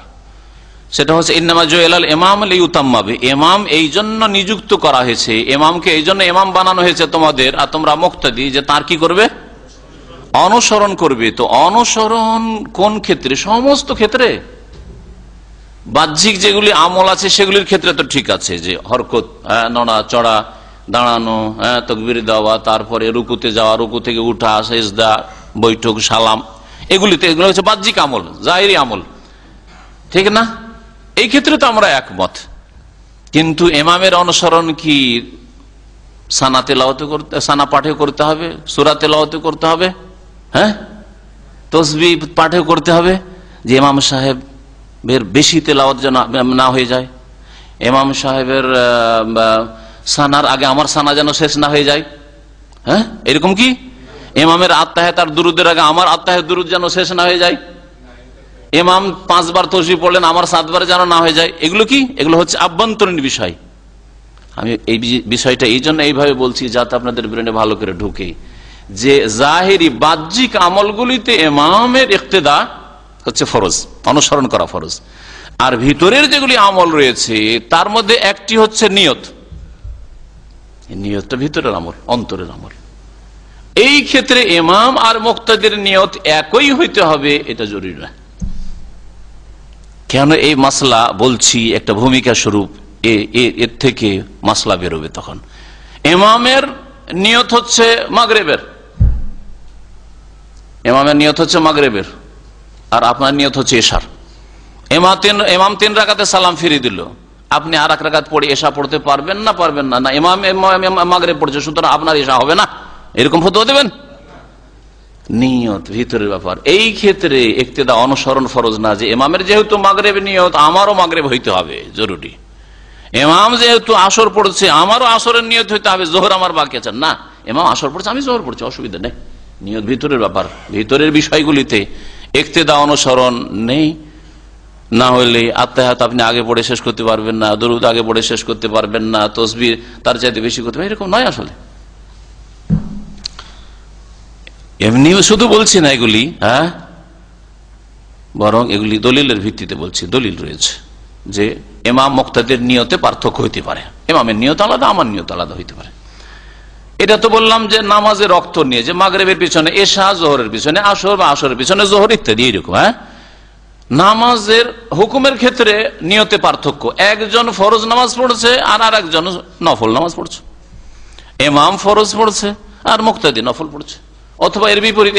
সেটা হচ্ছে ইন্নামা জুইলাল ইমাম লিইউতাম্মা বিহি, ইমাম এই জন্য নিযুক্ত করা হয়েছে, ইমামকে এই জন্য ইমাম বানানো হয়েছে তোমাদের, আর তোমরা মুক্তাদি, যে তার কি করবে, অনুসরণ করবে। তো অনুসরণ কোন ক্ষেত্রে? সমস্ত ক্ষেত্রে। বাহ্যিক যেগুলি আমল আছে সেগুলির ক্ষেত্রে তো ঠিক আছে, যে হরকত, নড়া চড়া, দাঁড়ানো, তাকবীর দেওয়া, তারপরে রুকুতে যাওয়া, রুকু থেকে উঠা, সিজদা, বৈঠক, সালাম, এগুলো হচ্ছে বাহ্যিক আমল, জাহিরি আমল, ঠিক না? এই ক্ষেত্রে তো আমরা একমত। কিন্তু ইমামের অনুসরণ কি সানা তেলাওয়াত করতে, সানা পাঠে করতে হবে, সূরা তেলাওয়াত করতে হবে, তাসবিহ পাঠে করতে হবে, যে ইমাম সাহেবের বেশি তেলাওয়াত যেন না হয়ে যায়, ইমাম সাহেবের সানার আগে আমার সানা যেন শেষ না হয়ে যায়, এরকম কি? ইমামের আত্তাহিয়াত আর দুরুদের আগে আমার আত্তাহিয়াত দুরুদ যেন শেষ না হয়ে যায়, ইমাম 5 বার তাসবিহ পড়লেন, আমার 7 বার যেন না হয়ে যায়, এগুলো কি? এগুলো হচ্ছে আভ্যন্তরীণ বিষয়। আমি এই বিষয়টা এই জন্য এইভাবে বলছি, যাতে আপনাদের ব্রেনে ভালো করে ঢুকে, যে জাহিরি বাহ্যিক আমলগুলিতে ইমামের ইক্তেদা হচ্ছে ফরজ, অনুসরণ করা ফরজ, আর ভিতরের যেগুলি আমল রয়েছে তার মধ্যে একটি হচ্ছে নিয়ত। নিয়তটা ভিতরের আমল, অন্তরের আমল। এই ক্ষেত্রে ইমাম আর মুক্তাদির নিয়ত একই হইতে হবে, এটা জরুরি না। কেন এই মাসলা বলছি? একটা ভূমিকা স্বরূপ এর থেকে মাসলা বেরোবে। তখন ইমামের নিয়ত হচ্ছে মাগরিবের, ইমামের নিয়ত হচ্ছে মাগরিবের, আর আপনার নিয়ত হচ্ছে এশার। ইমাম 3 রাকাতে সালাম ফিরিয়ে দিল, আপনি আর 1 রাকাত পড়ে এশা পড়তে পারবেন না? পারবেন না। না, ইমাম মাগরিব পড়ছে, সুতরাং আপনার এশা হবে না, এরকম ফতোয়া দেবেন? নিয়ত ভিতরের ব্যাপার। এই ক্ষেত্রে ইক্তেদা, অনুসরণ ফরজ না, যে ইমামের যেহেতু মাগরিব নিয়ত, আমারও মাগরিব হইতে হবে, জরুরি। ইমাম যেহেতু আসর পড়ছে, আমারও আসরের নিয়ত হইতে হবে, জোহর আমার বাকি আছে না, ইমাম আসর পড়ছে আমি জোহর পড়ছি, অসুবিধা নেই। নিয়ত ভিতরের ব্যাপার, ভিতরের বিষয়গুলিতে ইক্তেদা অনুসরণ নেই। না হলে আত্মাহাত আপনি আগে পড়ে শেষ করতে পারবেন না, দরুদ আগে পড়ে শেষ করতে পারবেন না, তসবিহ তার চাইতে বেশি করতে পারবেন, এরকম নয়। আসলে এমনি শুধু বলছি না এগুলি, হ্যাঁ, বরং এগুলি দলিলের ভিত্তিতে বলছি। দলিল রয়েছে যে ইমাম মুক্তাদির নিয়তে পার্থক্য হইতে পারে, ইমামের নিয়ত আলাদা, আমার নিয়ত আলাদা হইতে পারে। এটা তো বললাম যে নামাজের রক্ত নিয়ে, যে মাগরিবের পিছনে এশা, জোহরের পিছনে আসর বা আসরের পিছনে জোহর ইত্যাদি, এরকম। হ্যাঁ, নামাজের হুকুমের ক্ষেত্রে নিয়তে পার্থক্য, একজন ফরজ নামাজ পড়ছে আর একজন নফল নামাজ পড়ছে, ইমাম ফরজ পড়ছে আর মুক্তাদি নফল পড়ছে, অথবা এর বিপরীত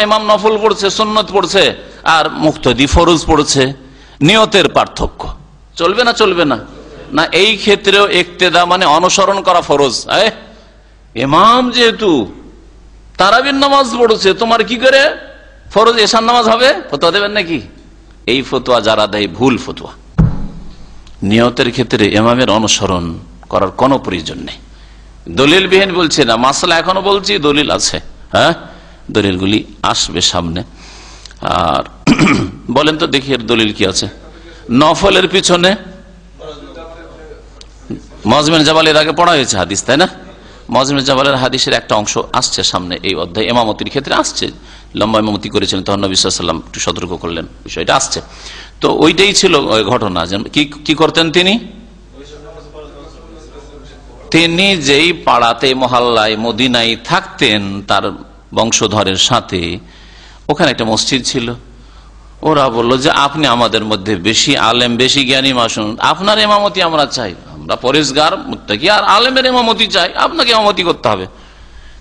ইমাম নফল পড়ছে, সুন্নত পড়ছে আর মুক্তাদি ফরজ পড়ছে, নিয়তের পার্থক্য। চলবে না? চলবে না। না, এই ক্ষেত্রেও ইক্তেদা মানে অনুসরণ করা ফরজ। ইমাম যেহেতু তারাবির নামাজ পড়ছে, তোমার কি করে ফরজ এশার নামাজ হবে? ফতোয়া দেবেন নাকি? এই ফতোয়া যারা দেয় ভুল ফতোয়া। নিয়তের ক্ষেত্রে ইমামের অনুসরণ করার কোনো প্রয়োজন নেই। দলিল বিহীন বলছি না, মাসলা এখনো বলছি, দলিল আছে। হ্যাঁ, দলিলগুলি আসবে সামনে। আর বলেন তো দেখি এর দলিল কি আছে। নফলের পিছনে মজমিন জাবালের আগে পড়া হয়েছে হাদিস, তাই না? মজমিন জাবালের হাদিসের একটা অংশ আসছে সামনে এই অধ্যায়, ইমামতির ক্ষেত্রে আসছে। লম্বা ইমামতি করেছিলেন তখন নবী সাল্লাল্লাহু আলাইহি ওয়াসাল্লাম একটু সতর্ক করলেন, বিষয়টা আসছে। তো ওইটাই ছিল ঘটনা। কি করতেন তিনি? তিনি যেই পাড়াতে, মহল্লায়, মদিনায় থাকতেন তার বংশধরের সাথে, ওখানে একটা মসজিদ ছিল। ওরা বলল যে আপনি আমাদের মধ্যে বেশি আলেম, বেশি জ্ঞানী মাসুন, আপনার ইমামতি আমরা চাই, আমরা পরেশগার মুত্তাকি আর আলেমের ইমামতি চাই, আপনাকে ইমামতি করতে হবে।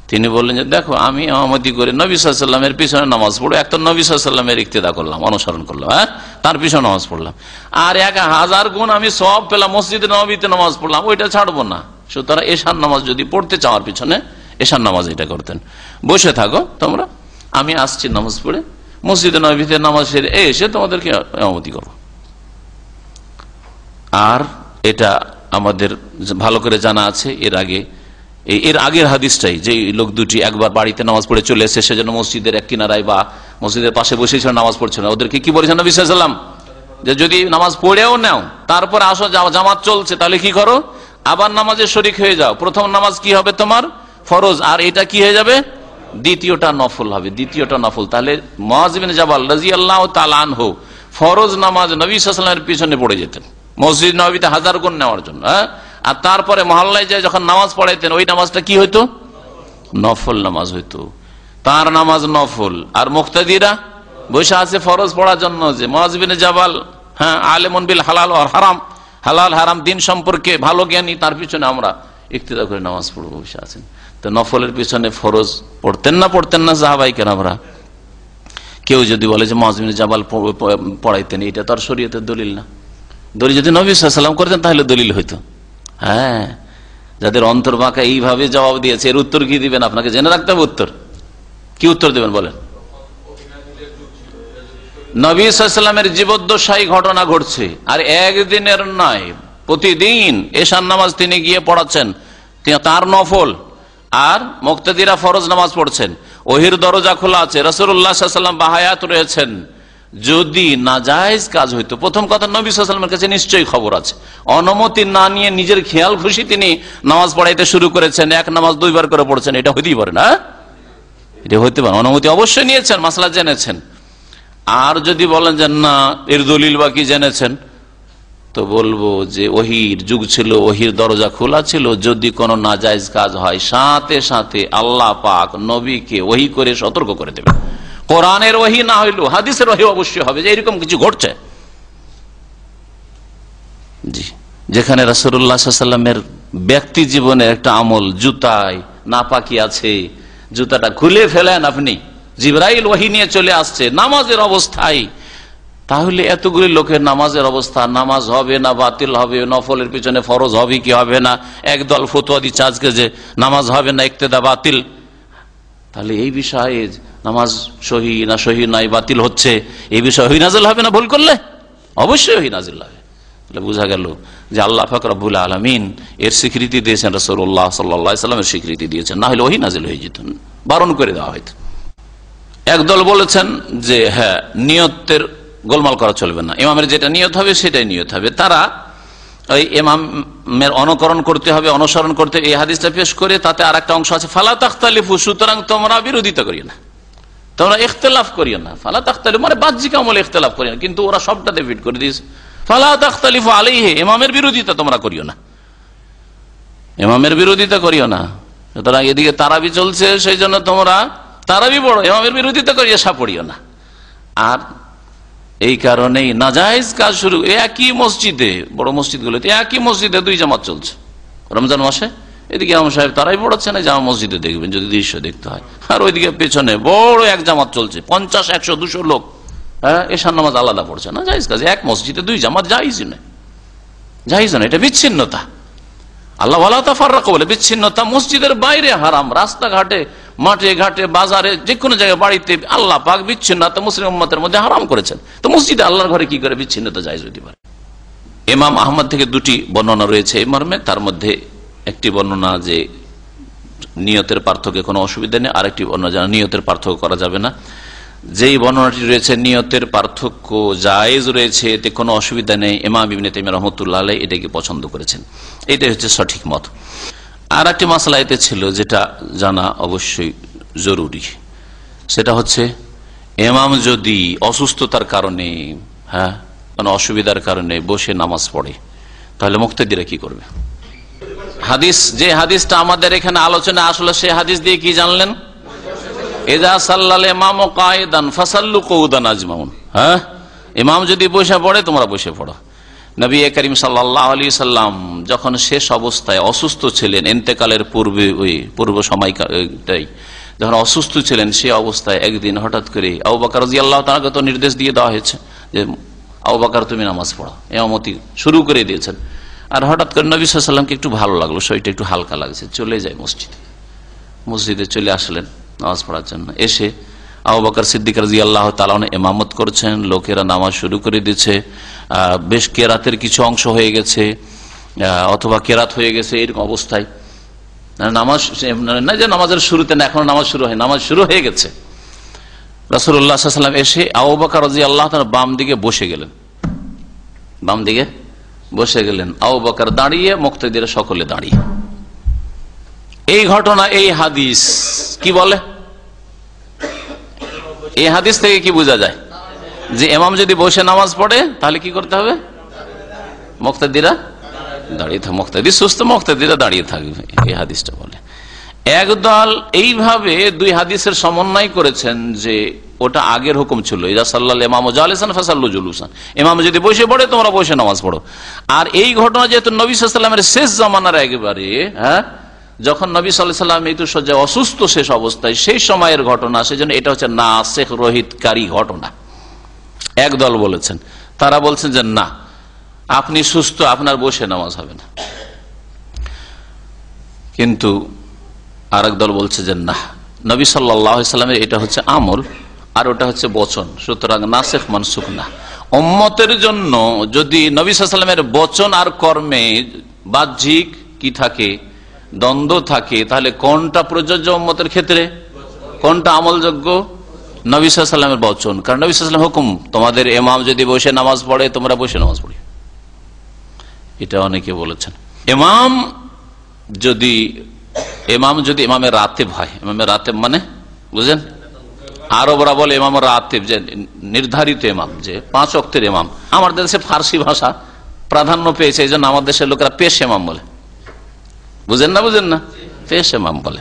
তিনি বললেন যে দেখো, আমি ইমামতি করে নবী সাল্লাল্লাহু আলাইহি ওয়াসাল্লামের পিছনে নামাজ পড়ো, একটা নবী সাল্লাল্লাহু আলাইহি ওয়াসাল্লামের ইক্তেদা করলাম, অনুসরণ করলাম, হ্যাঁ, তার পিছনে নামাজ পড়লাম, আর 1000 গুণ আমি সওয়াব পেলাম, মসজিদে নববীতে নামাজ পড়লাম, ওইটা ছাড়বো না। সুতরাং এশার নামাজ যদি পড়তে চাওয়ার পিছনে এশার নামাজ এটা করতেন, বসে থাকো তোমরা, আমি আসছি নামাজ পড়ে, মসজিদে নববীতে নামাজ সেরে এসে তোমাদেরকে ইমামতি করবো। আর এটা আমাদের ভালো করে জানা আছে, এর আগের হাদিসটাই, যে লোক দুটি একবার বাড়িতে নামাজ পড়ে চলে এসে সেজন্য মসজিদের এক কিনারায় বা মসজিদের পাশে বসেছিল, নামাজ পড়ছিল না, ওদেরকে কি বলেছেন নবী সাল্লাল্লাহু আলাইহি ওয়াসাল্লাম? যে যদি নামাজ পড়েও নাও, তারপরে আসো, জামাত চলছে, তাহলে কি করো? আবার নামাজের শরীক হয়ে যাও। প্রথম নামাজ কি হবে? তোমার ফরজ, আর এটা কি হয়ে যাবে? দ্বিতীয়টা নফল হবে, দ্বিতীয়টা নফল। তাহলে মুআয বিন জাবাল রাদিয়াল্লাহু তাআলা আনহু ফরজ নামাজ নবী সাল্লাল্লাহু আলাইহি ওয়াসাল্লামের পিছনে পড়ে যেতেন মসজিদ নববীতে 1000 গুণ নেওয়ার জন্য, হ্যাঁ, আর তারপরে মহল্লায় যায় যখন নামাজ পড়াইতেন, ওই নামাজটা কি হইতো? নফল নামাজ হইতো। তার নামাজ নফল, আর মুক্তাদিরা বসে আছে ফরজ পড়ার জন্য। যে মুআয বিন জাবাল, হ্যাঁ, আলেমুন বিল হালাল ওয়াল হারাম, হালাল হারাম দিন সম্পর্কে ভালো জ্ঞানী, তার পিছনে আমরা ইক্তেদা করে নামাজ পড়বো, বসে আছেন। তো নফলের পিছনে ফরজ পড়তেন না সাহাবায়ে কেরামরা? কেউ যদি বলে যে মুআয বিন জাবাল পড়াইতেন, এটা তার শরীয়তের দলিল না। দলিল যদি নবী সাল্লাল্লাহু আলাইহি ওয়াসাল্লাম করতেন তাহলে দলিল হইতো। হ্যাঁ, যাদের অন্তর বাঁকা এইভাবে জবাব দিয়েছে, এর উত্তর কি দিবেন? আপনাকে জেনে রাখতে হবে উত্তর। কি উত্তর দেবেন বলেন? নবী সাল্লাল্লাহু আলাইহি ওয়াসাল্লামের জীবদ্দশায়ী ঘটনা ঘটছে, আর একদিনের নয়, প্রতিদিন এশার নামাজ তিনি গিয়ে পড়াচ্ছেন, তার নফল, আর মুক্তাদিরা ফরজ নামাজ পড়ছেন, ওহির দরজা খোলা আছে, রাসূলুল্লাহ সাল্লাল্লাহু আলাইহি ওয়াসাল্লাম বাহায়াত রয়েছেন। যদি নাজায়েজ কাজ হইতো, প্রথম কথা নবী সাল্লাল্লাহু আলাইহি ওয়াসাল্লামের কাছে নিশ্চয়ই খবর আছে, অনুমতি না নিয়ে নিজের খেয়াল খুশি তিনি নামাজ পড়াইতে শুরু করেছেন, এক নামাজ 2 বার করে পড়ছেন, এটা হইতেই পারে না। এটা হইতে পারে, অনুমতি অবশ্যই নিয়েছেন, মাসলা জেনেছেন। আর যদি বলেন যে না, এর দলিল বাকি জেনেছেন, তো বলবো যে ওহির যুগ ছিল, ওহির দরজা খোলা ছিল, যদি কোনো নাজায়েজ কাজ হয় সাথে সাথে আল্লাহ পাক নবীকে ওহী করে সতর্ক করে দেবে। কোরআনের ওহী না হইলেও হাদিসের ওহী অবশ্যই হবে যে এরকম কিছু ঘটছে। জি, যেখানে রাসূলুল্লাহ সাল্লাল্লাহু আলাইহি ওয়াসাল্লামের ব্যক্তি জীবনের একটা আমল, জুতায় নাপাকি আছে, জুতাটা খুলে ফেলেন আপনি, জিবরাইল ওহী নিয়ে চলে আসছে নামাজের অবস্থায়, তাহলে এতগুলি লোকের নামাজের অবস্থা, নামাজ হবে না বাতিল হবে, নফলের পিছনে ফরজ হবে কি হবে না, একদল ফতোয়া দিচ্ছে আজকে যে নামাজ হবে না, ইক্তেদা বাতিল। তাহলে এই বিষয়ে নামাজ সহি না সহি নাই, বাতিল হচ্ছে, এই বিষয়ে ওহী নাযিল হবে না ভুল করলে? অবশ্যই ওহী নাযিল হবে। বোঝা গেল যে আল্লাহ পাক রব্বুল আলামিন এর স্বীকৃতি দিয়েছেন, রাসূলুল্লাহ সাল্লাল্লাহু আলাইহি ওয়াসাল্লামের স্বীকৃতি দিয়েছেন, না হলে ওহী নাযিল হয়ে যেত, বারণ করে দেওয়া হয়তো। একদল বলেছেন যে হ্যাঁ, নিয়তের গোলমাল করা চলবে না, ইমামের যেটা নিয়ত হবে সেটাই নিয়ত হবে। তারা ওই ইমামের অনুকরণ করতে হবে, অনুসরণ করতে, এই হাদিসটা পেশ করে তাতে আর একটা অংশ আছে ফালা তাখতালিফু, সুতরাং তোমরা বিরোধিতা করিও না, তোমরা ইখতিলাফ করিও না। ফালা তাখতালিফু মানে বাহ্যিক আমলে ইখতিলাফ করিও না, কিন্তু ওরা সবটাতে ফিট করে দিয়েছে ফালা তাখতালিফু আলাইহি, ইমামের বিরোধিতা তোমরা করিও না, ইমামের বিরোধিতা করিও না। সুতরাং এদিকে তারাবি চলছে, সেই জন্য তোমরা তারাবি পড়ো, ইমামের বিরোধিতা করিয়া সা পড়িও না। আর এই কারণেই নাজায়েজ কাজ শুরু, একই মসজিদে, বড় মসজিদগুলোতে একই মসজিদে দুই জামাত চলছে রমজান মাসে। এদিকে ইমাম সাহেব তারাই পড়াচ্ছে না, জামা মসজিদে দেখবেন যদি দৃশ্য দেখতে হয়, আর ওইদিকে পেছনে বড় এক জামাত চলছে, 50, 100, 200 লোক, হ্যাঁ, এশার নামাজ আলাদা পড়ছে না। জায়েজ কাজ, এক মসজিদে দুই জামাত জায়েজই নয়, জায়েজ নয়, এটা বিচ্ছিন্নতা। আল্লাহ ওয়ালা তাফাররাকু বলে, বিচ্ছিন্নতা মসজিদের বাইরে হারাম, রাস্তাঘাটে, মাঠে ঘাটে, বাজারে, যে কোনো জায়গায়, বাড়িতে আল্লাহ পাক বিচ্ছিন্নতা মুসলিম উম্মতের মধ্যে হারাম করেছেন। তো মসজিদে আল্লাহর ঘরে কি করে বিচ্ছিন্নতা জায়েজ হতে পারে? ইমাম আহমদ থেকে দুটি বর্ণনা রয়েছে এই মর্মে। তার মধ্যে একটি বর্ণনা যে নিয়তের পার্থক্যে কোনো অসুবিধা নেই, আরেকটি বর্ণনা নিয়তের পার্থক্য করা যাবে না। যেই বর্ণনাটি রয়েছে নিয়তের পার্থক্য জায়েজ রয়েছে, এতে কোনো অসুবিধা নেই, ইমাম ইবনে তাইমিয়া রাহমাতুল্লাহ আলাইহি এটাকে পছন্দ করেছেন, এটাই হচ্ছে সঠিক মত। আর একটি মাসলা এতে ছিল যেটা জানা অবশ্যই জরুরি, সেটা হচ্ছে ইমাম যদি অসুস্থতার কারণে, হ্যাঁ, কোনো অসুবিধার কারণে বসে নামাজ পড়ে, তাহলে মুক্তাদিরা কি করবে? হাদিস, যে হাদিসটা আমাদের এখানে আলোচনা আসলে, সেই হাদিস দিয়ে কি জানলেন? ইযা সাল্লাল ইমামু কায়দান ফাসাল্লু কুউদান আজমাউন, হ্যাঁ, ইমাম যদি বসে পড়ে তোমরা বসে পড়ো। নবী করিম সাল্লাল্লাহু আলাইহি সাল্লাম যখন শেষ অবস্থায় অসুস্থ ছিলেন, ইন্তেকালের পূর্বে, ওই পূর্ব সময়টাই যখন অসুস্থ ছিলেন, সেই অবস্থায় একদিন হঠাৎ করে আবু বকর রাদিয়াল্লাহু তাআলাকে তো নির্দেশ দিয়ে দেওয়া হয়েছে যে আবু বকর তুমি নামাজ পড়ো, ইমামতি শুরু করে দিয়েছেন। আর হঠাৎ করে নবী সাল্লাল্লাহু আলাইহি সাল্লামকে একটু ভালো লাগলো, শরীরটা একটু হালকা লাগছে, চলে যায় মসজিদে চলে আসলেন নামাজ পড়ার জন্য। এসে আবু বকর সিদ্দিক রাদিয়াল্লাহু তাআলা ইমামত করছেন, লোকেরা নামাজ শুরু করে দিয়েছে, বেশ কেরাতের কিছু অংশ হয়ে গেছে অথবা কেরাত হয়ে গেছে, এরকম অবস্থায় নামাজ, না যে নামাজের শুরুতে না, এখন নামাজ শুরু হয়, নামাজ শুরু হয়ে গেছে। রাসূলুল্লাহ সাল্লাল্লাহু আলাইহি ওয়াসাল্লাম এসে আবু বকর রাদিয়াল্লাহু তাআলা বাম দিকে বসে গেলেন, বাম দিকে বসে গেলেন, আবু বকর দাঁড়িয়ে, মুক্তাদিরা সকলে দাঁড়িয়ে। এই ঘটনা, এই হাদিস কি বলে? এই হাদিস থেকে কি বোঝা যায়? যে ইমাম যদি বসে নামাজ পড়ে তাহলে কি করতে হবে? মুক্তাদিরা দাঁড়িয়ে থাকবে, মুক্তাদি সুস্থ, মুক্তাদিরা দাঁড়িয়ে থাকবে, এই হাদিসটা বলে। একদল এইভাবে দুই হাদিসের সমন্বয় করেছেন যে ওটা আগের হুকুম ছিল, ইযা সাল্লাল ইমামু জালিসান ফাসাল্লু জুলুসান, ইমাম যদি বসে পড়ে তোমরা বসে নামাজ পড়ো। আর এই ঘটনা যেহেতু নবী সাল্লাল্লাহু আলাইহি ওয়াসাল্লামের শেষ জামানার একেবারে, হ্যাঁ, যখন নবী সাল্লাল্লাহু আলাইহি ওয়াসাল্লাম মৃত্যুশয্যায় অসুস্থ শেষ অবস্থায়, সেই সময়ের ঘটনা, সেজন্য এটা হচ্ছে নাসিখ রহিতকারী ঘটনা। একদল বলেছেন, তারা বলছেন যে না, আপনি সুস্থ, আপনার বসে নামাজ হবে না। কিন্তু আরেক দল বলছে যে না, নবী সাল্লাল্লাহু আলাইহি ওয়াসাল্লামের এটা হচ্ছে আমল আর ওটা হচ্ছে বচন, সুতরাং নাসিখ মানসুখ না। উম্মতের জন্য যদি নবী সাল্লাল্লাহু আলাইহি ওয়াসাল্লামের বচন আর কর্মে বাহ্যিক কি থাকে, দ্বন্দ্ব থাকে, তাহলে কোনটা প্রযোজ্য উম্মতের ক্ষেত্রে, কোনটা আমলযোগ্য? নবী সাল্লাল্লাহু আলাইহি ওয়াসাল্লামের বচন, কারণ নবী সাল্লাল্লাহু আলাইহি ওয়াসাল্লাম হুকুম, তোমাদের ইমাম যদি বসে নামাজ পড়ে তোমরা বসে নামাজ পড়ি। এটা অনেকে বলেছেন। ইমাম যদি ইমামের রাতেব হয়, ইমামের রাতেব মানে বুঝেন, আরবরা বলে ইমাম রাতেব, যে নির্ধারিত ইমাম, যে 5 ওয়াক্তের ইমাম। আমাদের দেশে ফার্সি ভাষা প্রাধান্য পেয়েছে, এই জন্য আমাদের দেশের লোকেরা পেশ ইমাম বলে, বুঝেন না, পেশ ইমাম বলে,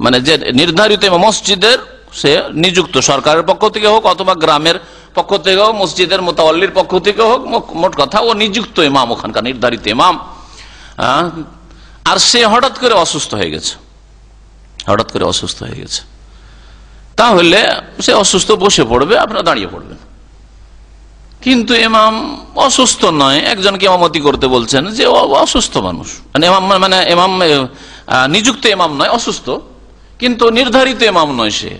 মানে যে নির্ধারিত ইমাম, মসজিদের সে নিযুক্ত, সরকারের পক্ষ থেকে হোক অথবা গ্রামের পক্ষ থেকে হোক, মসজিদের মুতাওয়াল্লির পক্ষ থেকে হোক, মোট কথা ও নিযুক্ত ইমাম, ওখানকার নির্ধারিত ইমাম। আর সে হঠাৎ করে অসুস্থ হয়ে গেছে, তাহলে সে অসুস্থ, বসে পড়বে, আপনারা দাঁড়িয়ে পড়বেন। কিন্তু ইমাম অসুস্থ নয়, একজনকে ইমামতি করতে বলছেন যে অসুস্থ মানুষ, মানে ইমাম নিযুক্ত ইমাম নয়, অসুস্থ, কিন্তু নির্ধারিত ইমাম নয়, সে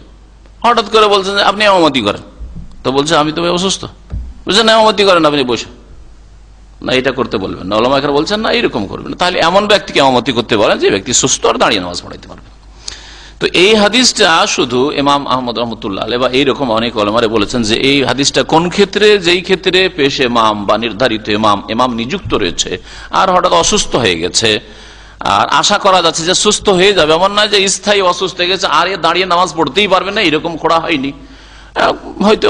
হঠাৎ করে বলছেন যে আপনি ইমামতি করেন, তো বলছে আমি তো অসুস্থ, বুঝলেন, ইমামতি করেন আপনি বসে, না এটা করতে বলবেন না, ওলামা কেরাম বলছেন না এরকম করবেন, তাহলে এমন ব্যক্তিকে ইমামতি করতে বলেন যে ব্যক্তি সুস্থ আর দাঁড়িয়ে নামাজ পড়াইতে পারবে। তো এই হাদিসটা শুধু ইমাম আহমদ রহমতুল্লাহ আলাইহি বা এইরকম অনেক ওলামারা বলেছেন যে এই হাদিসটা কোন ক্ষেত্রে, যেই ক্ষেত্রে পেশ ইমাম বা নির্ধারিত ইমাম নিযুক্ত রয়েছে আর হঠাৎ অসুস্থ হয়ে গেছে, আর আশা করা যাচ্ছে যে সুস্থ হয়ে যাবে, এমন না যে স্থায়ী অসুস্থ হয়ে গেছে আর দাঁড়িয়ে নামাজ পড়তেই পারবে না, এরকম করা হয়নি। হয়তো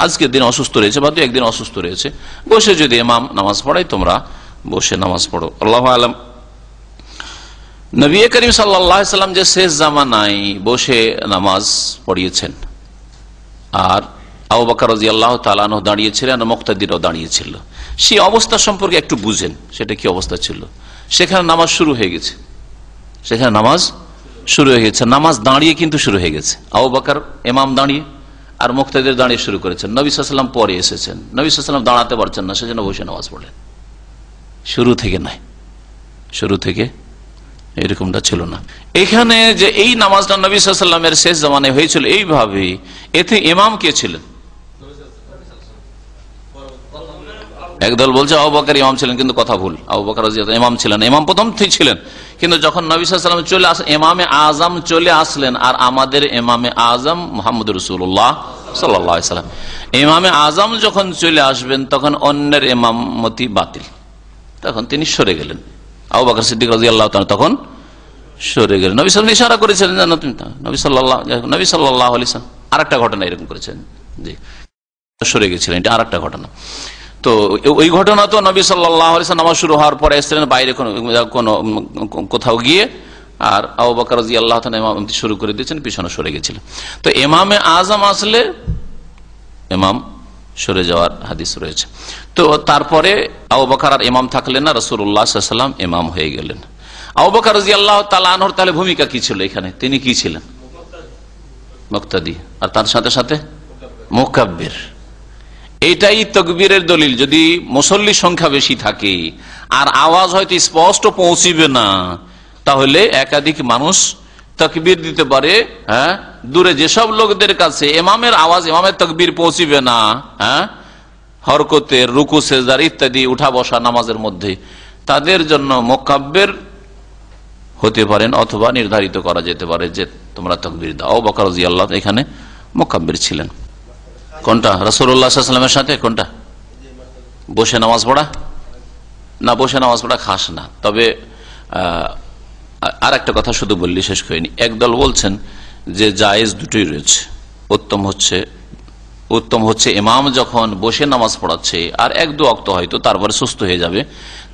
আজকের দিন অসুস্থ রয়েছে বা দু একদিন অসুস্থ রয়েছে, বসে যদি ইমাম নামাজ পড়ায় তোমরা বসে নামাজ পড়ো। আল্লাহু আ'লাম। নবী করিম সাল্লাল্লাহু আলাইহি সাল্লাম যে শেষ জামানায় বসে নামাজ পড়িয়েছেন, আর আবু বকর রাদিয়াল্লাহু তাআলা আনহু দাঁড়িয়েছিলেন আর মুক্তাদিরাও দাঁড়িয়েছিল, সেই অবস্থা সম্পর্কে একটু বুঝেন, সেটা কি অবস্থা ছিল। সেখানে নামাজ শুরু হয়ে গেছে, নামাজ দাঁড়িয়ে কিন্তু শুরু হয়ে গেছে। আবু বকর ইমাম দাঁড়িয়ে আর মুক্তাদির দাঁড়িয়ে শুরু করেছেন, নবী সাল্লাল্লাহু আলাইহি ওয়াসাল্লাম পরে এসেছেন, নবী সাল্লাল্লাহু আলাইহি ওয়াসাল্লাম দাঁড়াতে পারছেন না, সেজন্য বসে নামাজ পড়লেন। শুরু থেকে এরকমটা ছিল না। এখানে যে এই নামাজটা নবী সাল্লাল্লাহু আলাইহি ওয়াসাল্লামের শেষ জামানায় হয়েছিল এইভাবে, এতে ইমাম কে ছিলেন? একদল বলছে আবু বকর ইমাম ছিলেন, কিন্তু কথা ভুল। আবু বকর রাদিয়াল্লাহু ইমাম ছিলেন, ইমাম প্রথম থেকে ছিলেন, কিন্তু যখন নবী সাল্লাল্লাহু আলাইহি ওয়াসাল্লাম চলে আসেন, ইমামে আজম চলে আসলেন, আর আমাদের ইমামে আজম মুহাম্মদ রাসূলুল্লাহ সাল্লাল্লাহু আলাইহি ওয়াসাল্লাম, ইমামে আজম যখন চলে আসবেন তখন অন্যের ইমামতি বাতিল, তখন তিনি সরে গেলেন। আবু বকর সিদ্দিক রাদিয়াল্লাহু তাআলা তখন সরে গেলেন। নবী সাল্লাল্লাহু আলাইহি ওয়াসাল্লাম ইশারা করেছিলেন যে নবী সাল্লাল্লাহু আলাইহি ওয়াসাল্লাম আরেকটা ঘটনা এরকম করেছেন, জি সরে গেছিলেন, এটা আরেকটা ঘটনা। তো ওই ঘটনা তো নবী সাল্লাল্লাহু আলাইহি ওয়াসাল্লাম নামাজ শুরু হওয়ার পরে এসেছিলেন বাইরে কোথাও গিয়ে, আর আবু বকর রাদিয়াল্লাহু তাআলা ইমামতি শুরু করে দিয়েছেন, পিছনে সরে গেছিলেন। তো ইমামে আজম আসলে ইমাম সরে যাওয়ার হাদিস রয়েছে। তো তারপরে আবু বকর আর ইমাম থাকলেন না, রাসূলুল্লাহ সাল্লাল্লাহু আলাইহি ওয়াসাল্লাম ইমাম হয়ে গেলেন। আবু বকর রাদিয়াল্লাহু তাআলা আনহুর তাহলে ভূমিকা কি ছিল এখানে? তিনি কি ছিলেন? মুক্তাদি, আর তার সাথে সাথে মুকাব্বির। এইটাই তাকবীরের দলিল। যদি মুসল্লি সংখ্যা বেশি থাকে আর আওয়াজ হয়তো স্পষ্ট পৌঁছিবে না, তাহলে একাধিক মানুষ তাকবীর দিতে পারে। হ্যাঁ, দূরে যেসব লোকদের কাছে ইমামের আওয়াজ, ইমামের তাকবীর পৌঁছিবে না, হ্যাঁ, হরকতের, রুকু, সেজদার ইত্যাদি উঠা বসা নামাজের মধ্যে, তাদের জন্য মুকাব্বির হতে পারেন, অথবা নির্ধারিত করা যেতে পারে যে তোমরা তাকবীর দাও। আবু বকর রাদিয়াল্লাহু তাআলা এখানে মুকাব্বির ছিলেন। কোনটা? রাসূলুল্লাহ সাল্লাল্লাহু আলাইহি ওয়াসাল্লামের সাথে কোনটা? বসে নামাজ পড়া না, বসে নামাজ পড়া খাস না। তবে আর একটা কথা শুধু বললি, শেষ করিনি। একদল বলছেন যে জায়েজ দুটোই রয়েছে। উত্তম হচ্ছে ইমাম যখন বসে নামাজ পড়াচ্ছে আর এক দু ওয়াক্ত হয়তো তারপরে সুস্থ হয়ে যাবে,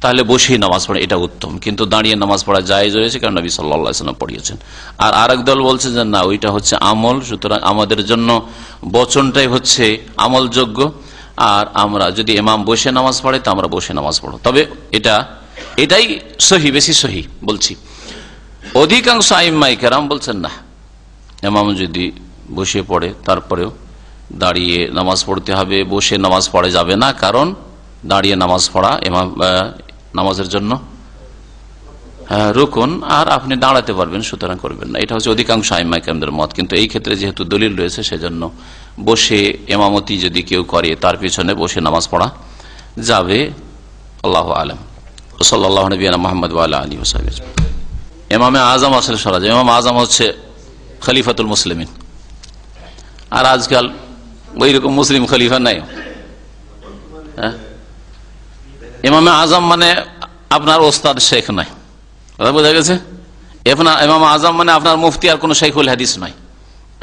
তাহলে বসেই নামাজ পড়ে, এটা উত্তম। কিন্তু দাঁড়িয়ে নামাজ পড়া জায়েজ রয়েছে, কারণ নবী সাল্লাল্লাহু আলাইহি ওয়াসাল্লাম পড়িয়েছেন। আর আরেক দল বলছে যে না, ওইটা হচ্ছে আমল, সুতরাং আমাদের জন্য বচনটাই হচ্ছে আমলযোগ্য, আর আমরা যদি ইমাম বসে নামাজ পড়ে তা আমরা বসে নামাজ পড়ো। তবে এটাই সহি, বেশি সহি বলছি। অধিকাংশ আইম্মায়ে কেরাম বলছেন না, ইমাম যদি বসে পড়ে তারপরেও দাঁড়িয়ে নামাজ পড়তে হবে, বসে নামাজ পড়া যাবে না, কারণ দাঁড়িয়ে নামাজ পড়া নামাজের জন্য রুকুন, আর আপনি দাঁড়াতে পারবেন, সুতরাং করবেন না। এটা হচ্ছে অধিকাংশ আইম্মায়ে কেরামদের মত। কিন্তু এই ক্ষেত্রে যেহেতু দলিল রয়েছে, সেজন্য বসে ইমামতি যদি কেউ করে তার পিছনে বসে নামাজ পড়া যাবে। আল্লাহু আ'লাম। সাল্লাল্লাহু নবিয়ানা মুহাম্মদ ওয়া আলা আলিহি ওয়া সাহবিহি। ইমামে আজম আসলে সরা যায়। ইমাম আজম হচ্ছে খলিফাতুল মুসলিমিন, আর আজকাল ওই রকম মুসলিম খলিফা নাই। হ্যাঁ, ইমামে আজম মানে আপনার ওস্তাদ শেখ নাই, বোঝা গেছে? ইমাম আজম মানে আপনার মুফতি আর কোন শাইখুল হাদিস নাই।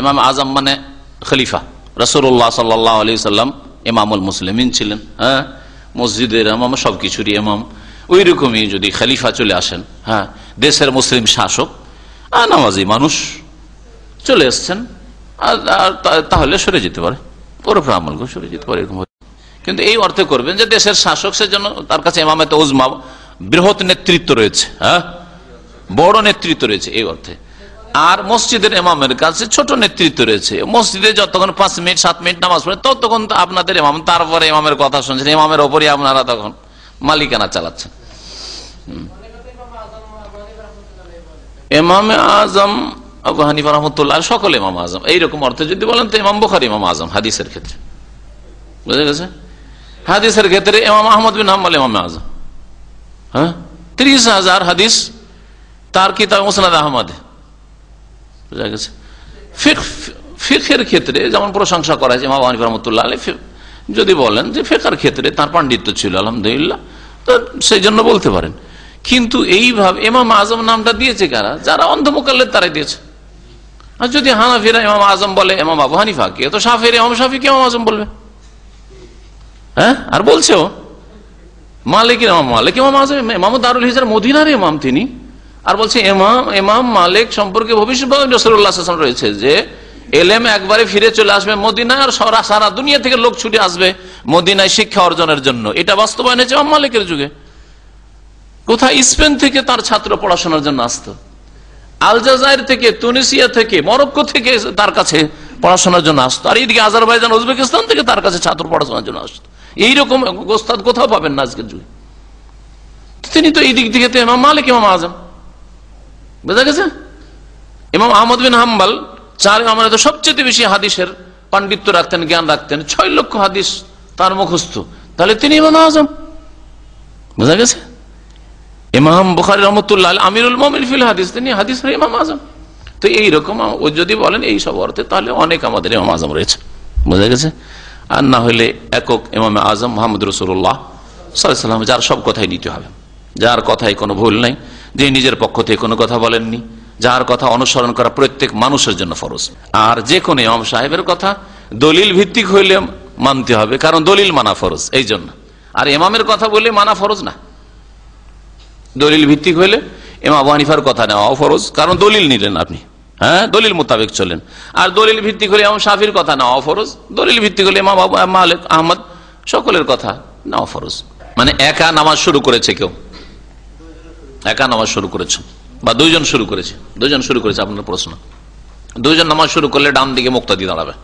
ইমাম আজম মানে খলিফা। রাসূলুল্লাহ সাল্লাল্লাহু আলাইহি ওয়াসাল্লাম ইমামুল মুসলিমিন ছিলেন। হ্যাঁ, মসজিদের ইমাম, সবকিছুরই ইমাম। ওই রকমই যদি খলিফা চলে আসেন, হ্যাঁ, দেশের মুসলিম শাসক, নামাজি মানুষ চলে এসছেন, তাহলে সরে যেতে পারে, ওর উপর আমল করে সরে যেতে পারে, এরকম। কিন্তু এই অর্থে করবেন যে দেশের শাসক, সেজন্য তার কাছে ইমামাতে উজমা, বৃহৎ নেতৃত্ব রয়েছে, হ্যাঁ, বড় নেতৃত্ব রয়েছে, এই অর্থে। আর মসজিদের ইমামের কাছে ছোট নেতৃত্ব রয়েছে। মসজিদে যতক্ষণ 5 মিনিট 7 মিনিট নামাজ পড়ে, ততক্ষণ তো আপনাদের ইমাম, তারপরে ইমামের কথা শুনছেন, ইমামের ওপরই আপনারা তখন মালিকানা চালাচ্ছেন। ইমামে আজম আবু হানিফা রাহমাতুল্লাহ, সকল ইমাম আজম, এইরকম অর্থে যদি বলেন তো ইমাম বুখারী ইমাম আজম হাদিসের ক্ষেত্রে, বুঝা গেছে? হাদিসের ক্ষেত্রে ইমাম আহমদ বিন হাম্বল ইমাম আজম, 30,000 হাদিস তার কিতাব মুসনাদ আহমদ। বুঝা গেছে। ফিকহের ক্ষেত্রে যেমন প্রশংসা করা হয়েছে ইমাম হানিফা রাহমাতুল্লাহ আলাইহি, যদি বলেন যে ফিকহের ক্ষেত্রে তার পাণ্ডিত্য ছিল আলহামদুলিল্লাহ, তো সেই জন্য বলতে পারেন। কিন্তু এইভাবে ইমাম আজম নামটা দিয়েছে কারা? যারা অন্ধমুকাল্লিদ তারাই দিয়েছে। আর যদি হানাফিরা ইমাম আজম বলে ইমাম আবু হানিফাকে, তো শাফিঈরা ইমাম শাফিঈকে ইমাম আজম বলবে। আর বলছেও মালিক ইমাম মালিক ইমাম আজম, ইমাম দারুল হিজরা মদিনার ইমাম তিনি। আর বলছে ইমাম মালিক সম্পর্কে ভবিষ্যৎবাণী রাসূলুল্লাহ সাল্লাল্লাহু আলাইহি ওয়াসাল্লাম রয়েছে যে এলেম একবারে ফিরে চলে আসবে মদিনায়, আর সারা দুনিয়া থেকে লোক ছুটে আসবে মদিনায় শিক্ষা অর্জনের জন্য। এটা বাস্তবায়ন হয়েছে ইমাম মালিকের যুগে। কোথায়? স্পেন থেকে তার ছাত্র পড়াশোনার জন্য আসতো, আলজাজাইর থেকে, তুনিসিয়া থেকে, মরক্কো থেকে তার কাছে পড়াশোনার জন্য আসতো, আর এইদিকে আজারবাইজান, উজবেকিস্তান থেকে তার কাছে ছাত্র পড়াশোনার জন্য আসতো। এইরকম ওস্তাদ কোথাও পাবেন না আজকের যুগে। তিনি তো এই দিক থেকে তো ইমাম মালিক ইমাম আজম। বুঝা গেছে। ইমাম আহমদ বিন হাম্বল 4 ইমামের তো সবচেয়ে বেশি হাদিসের পাণ্ডিত্য রাখতেন, জ্ঞান রাখতেন, 6 লক্ষ হাদিস তার মুখস্থ, তাহলে তিনি ইমাম আজম। বুঝা গেছে। ইমাম বুখারী রাহমাতুল্লাহ আলাইহি আমিরুল মুমিনিন ফিল হাদিস, তিনি হাদিসের ইমাম আজম। তো এইরকম ও যদি বলেন এই সব অর্থে, তাহলে অনেক আমাদের ইমাম আজম রয়েছে। বুঝা গেছে। আর না হলে একক ইমাম আজম মুহাম্মদ রাসূলুল্লাহ সাল্লাল্লাহু আলাইহি ওয়াসাল্লাম, যার সব কথাই নিতে হবে, যার কথায় কোনো ভুল নাই, যে নিজের পক্ষ থেকে কোনো কথা বলেননি, যার কথা অনুসরণ করা প্রত্যেক মানুষের জন্য ফরজ। আর যে কোনো ইমাম সাহেবের কথা দলিল ভিত্তিক হইলে মানতে হবে, কারণ দলিল মানা ফরজ এই জন্য। আর ইমামের কথা বলে মানা ফরজ না। দলিল ভিত্তিক হইলে ইমাম আবু হানিফার কথা নেওয়া ফরজ, কারণ দলিল নিলেন আপনি, দলিল মোতাবেক চলেন। আর দলিল ভিত্তিক হলে ইমাম শাফির কথা নেওয়া ফরজ, দলিল ভিত্তিক হলে ইমাম আবু মালিক আহমদ সকলের কথা নেওয়া ফরজ। মানে একা নামাজ শুরু করেছে কেউ, একা নামাজ শুরু করেছে, বা দুইজন শুরু করেছে, আপনার প্রশ্ন। 2 জন নামাজ শুরু করলে ডান দিকে মুক্তাদি দাঁড়াবে।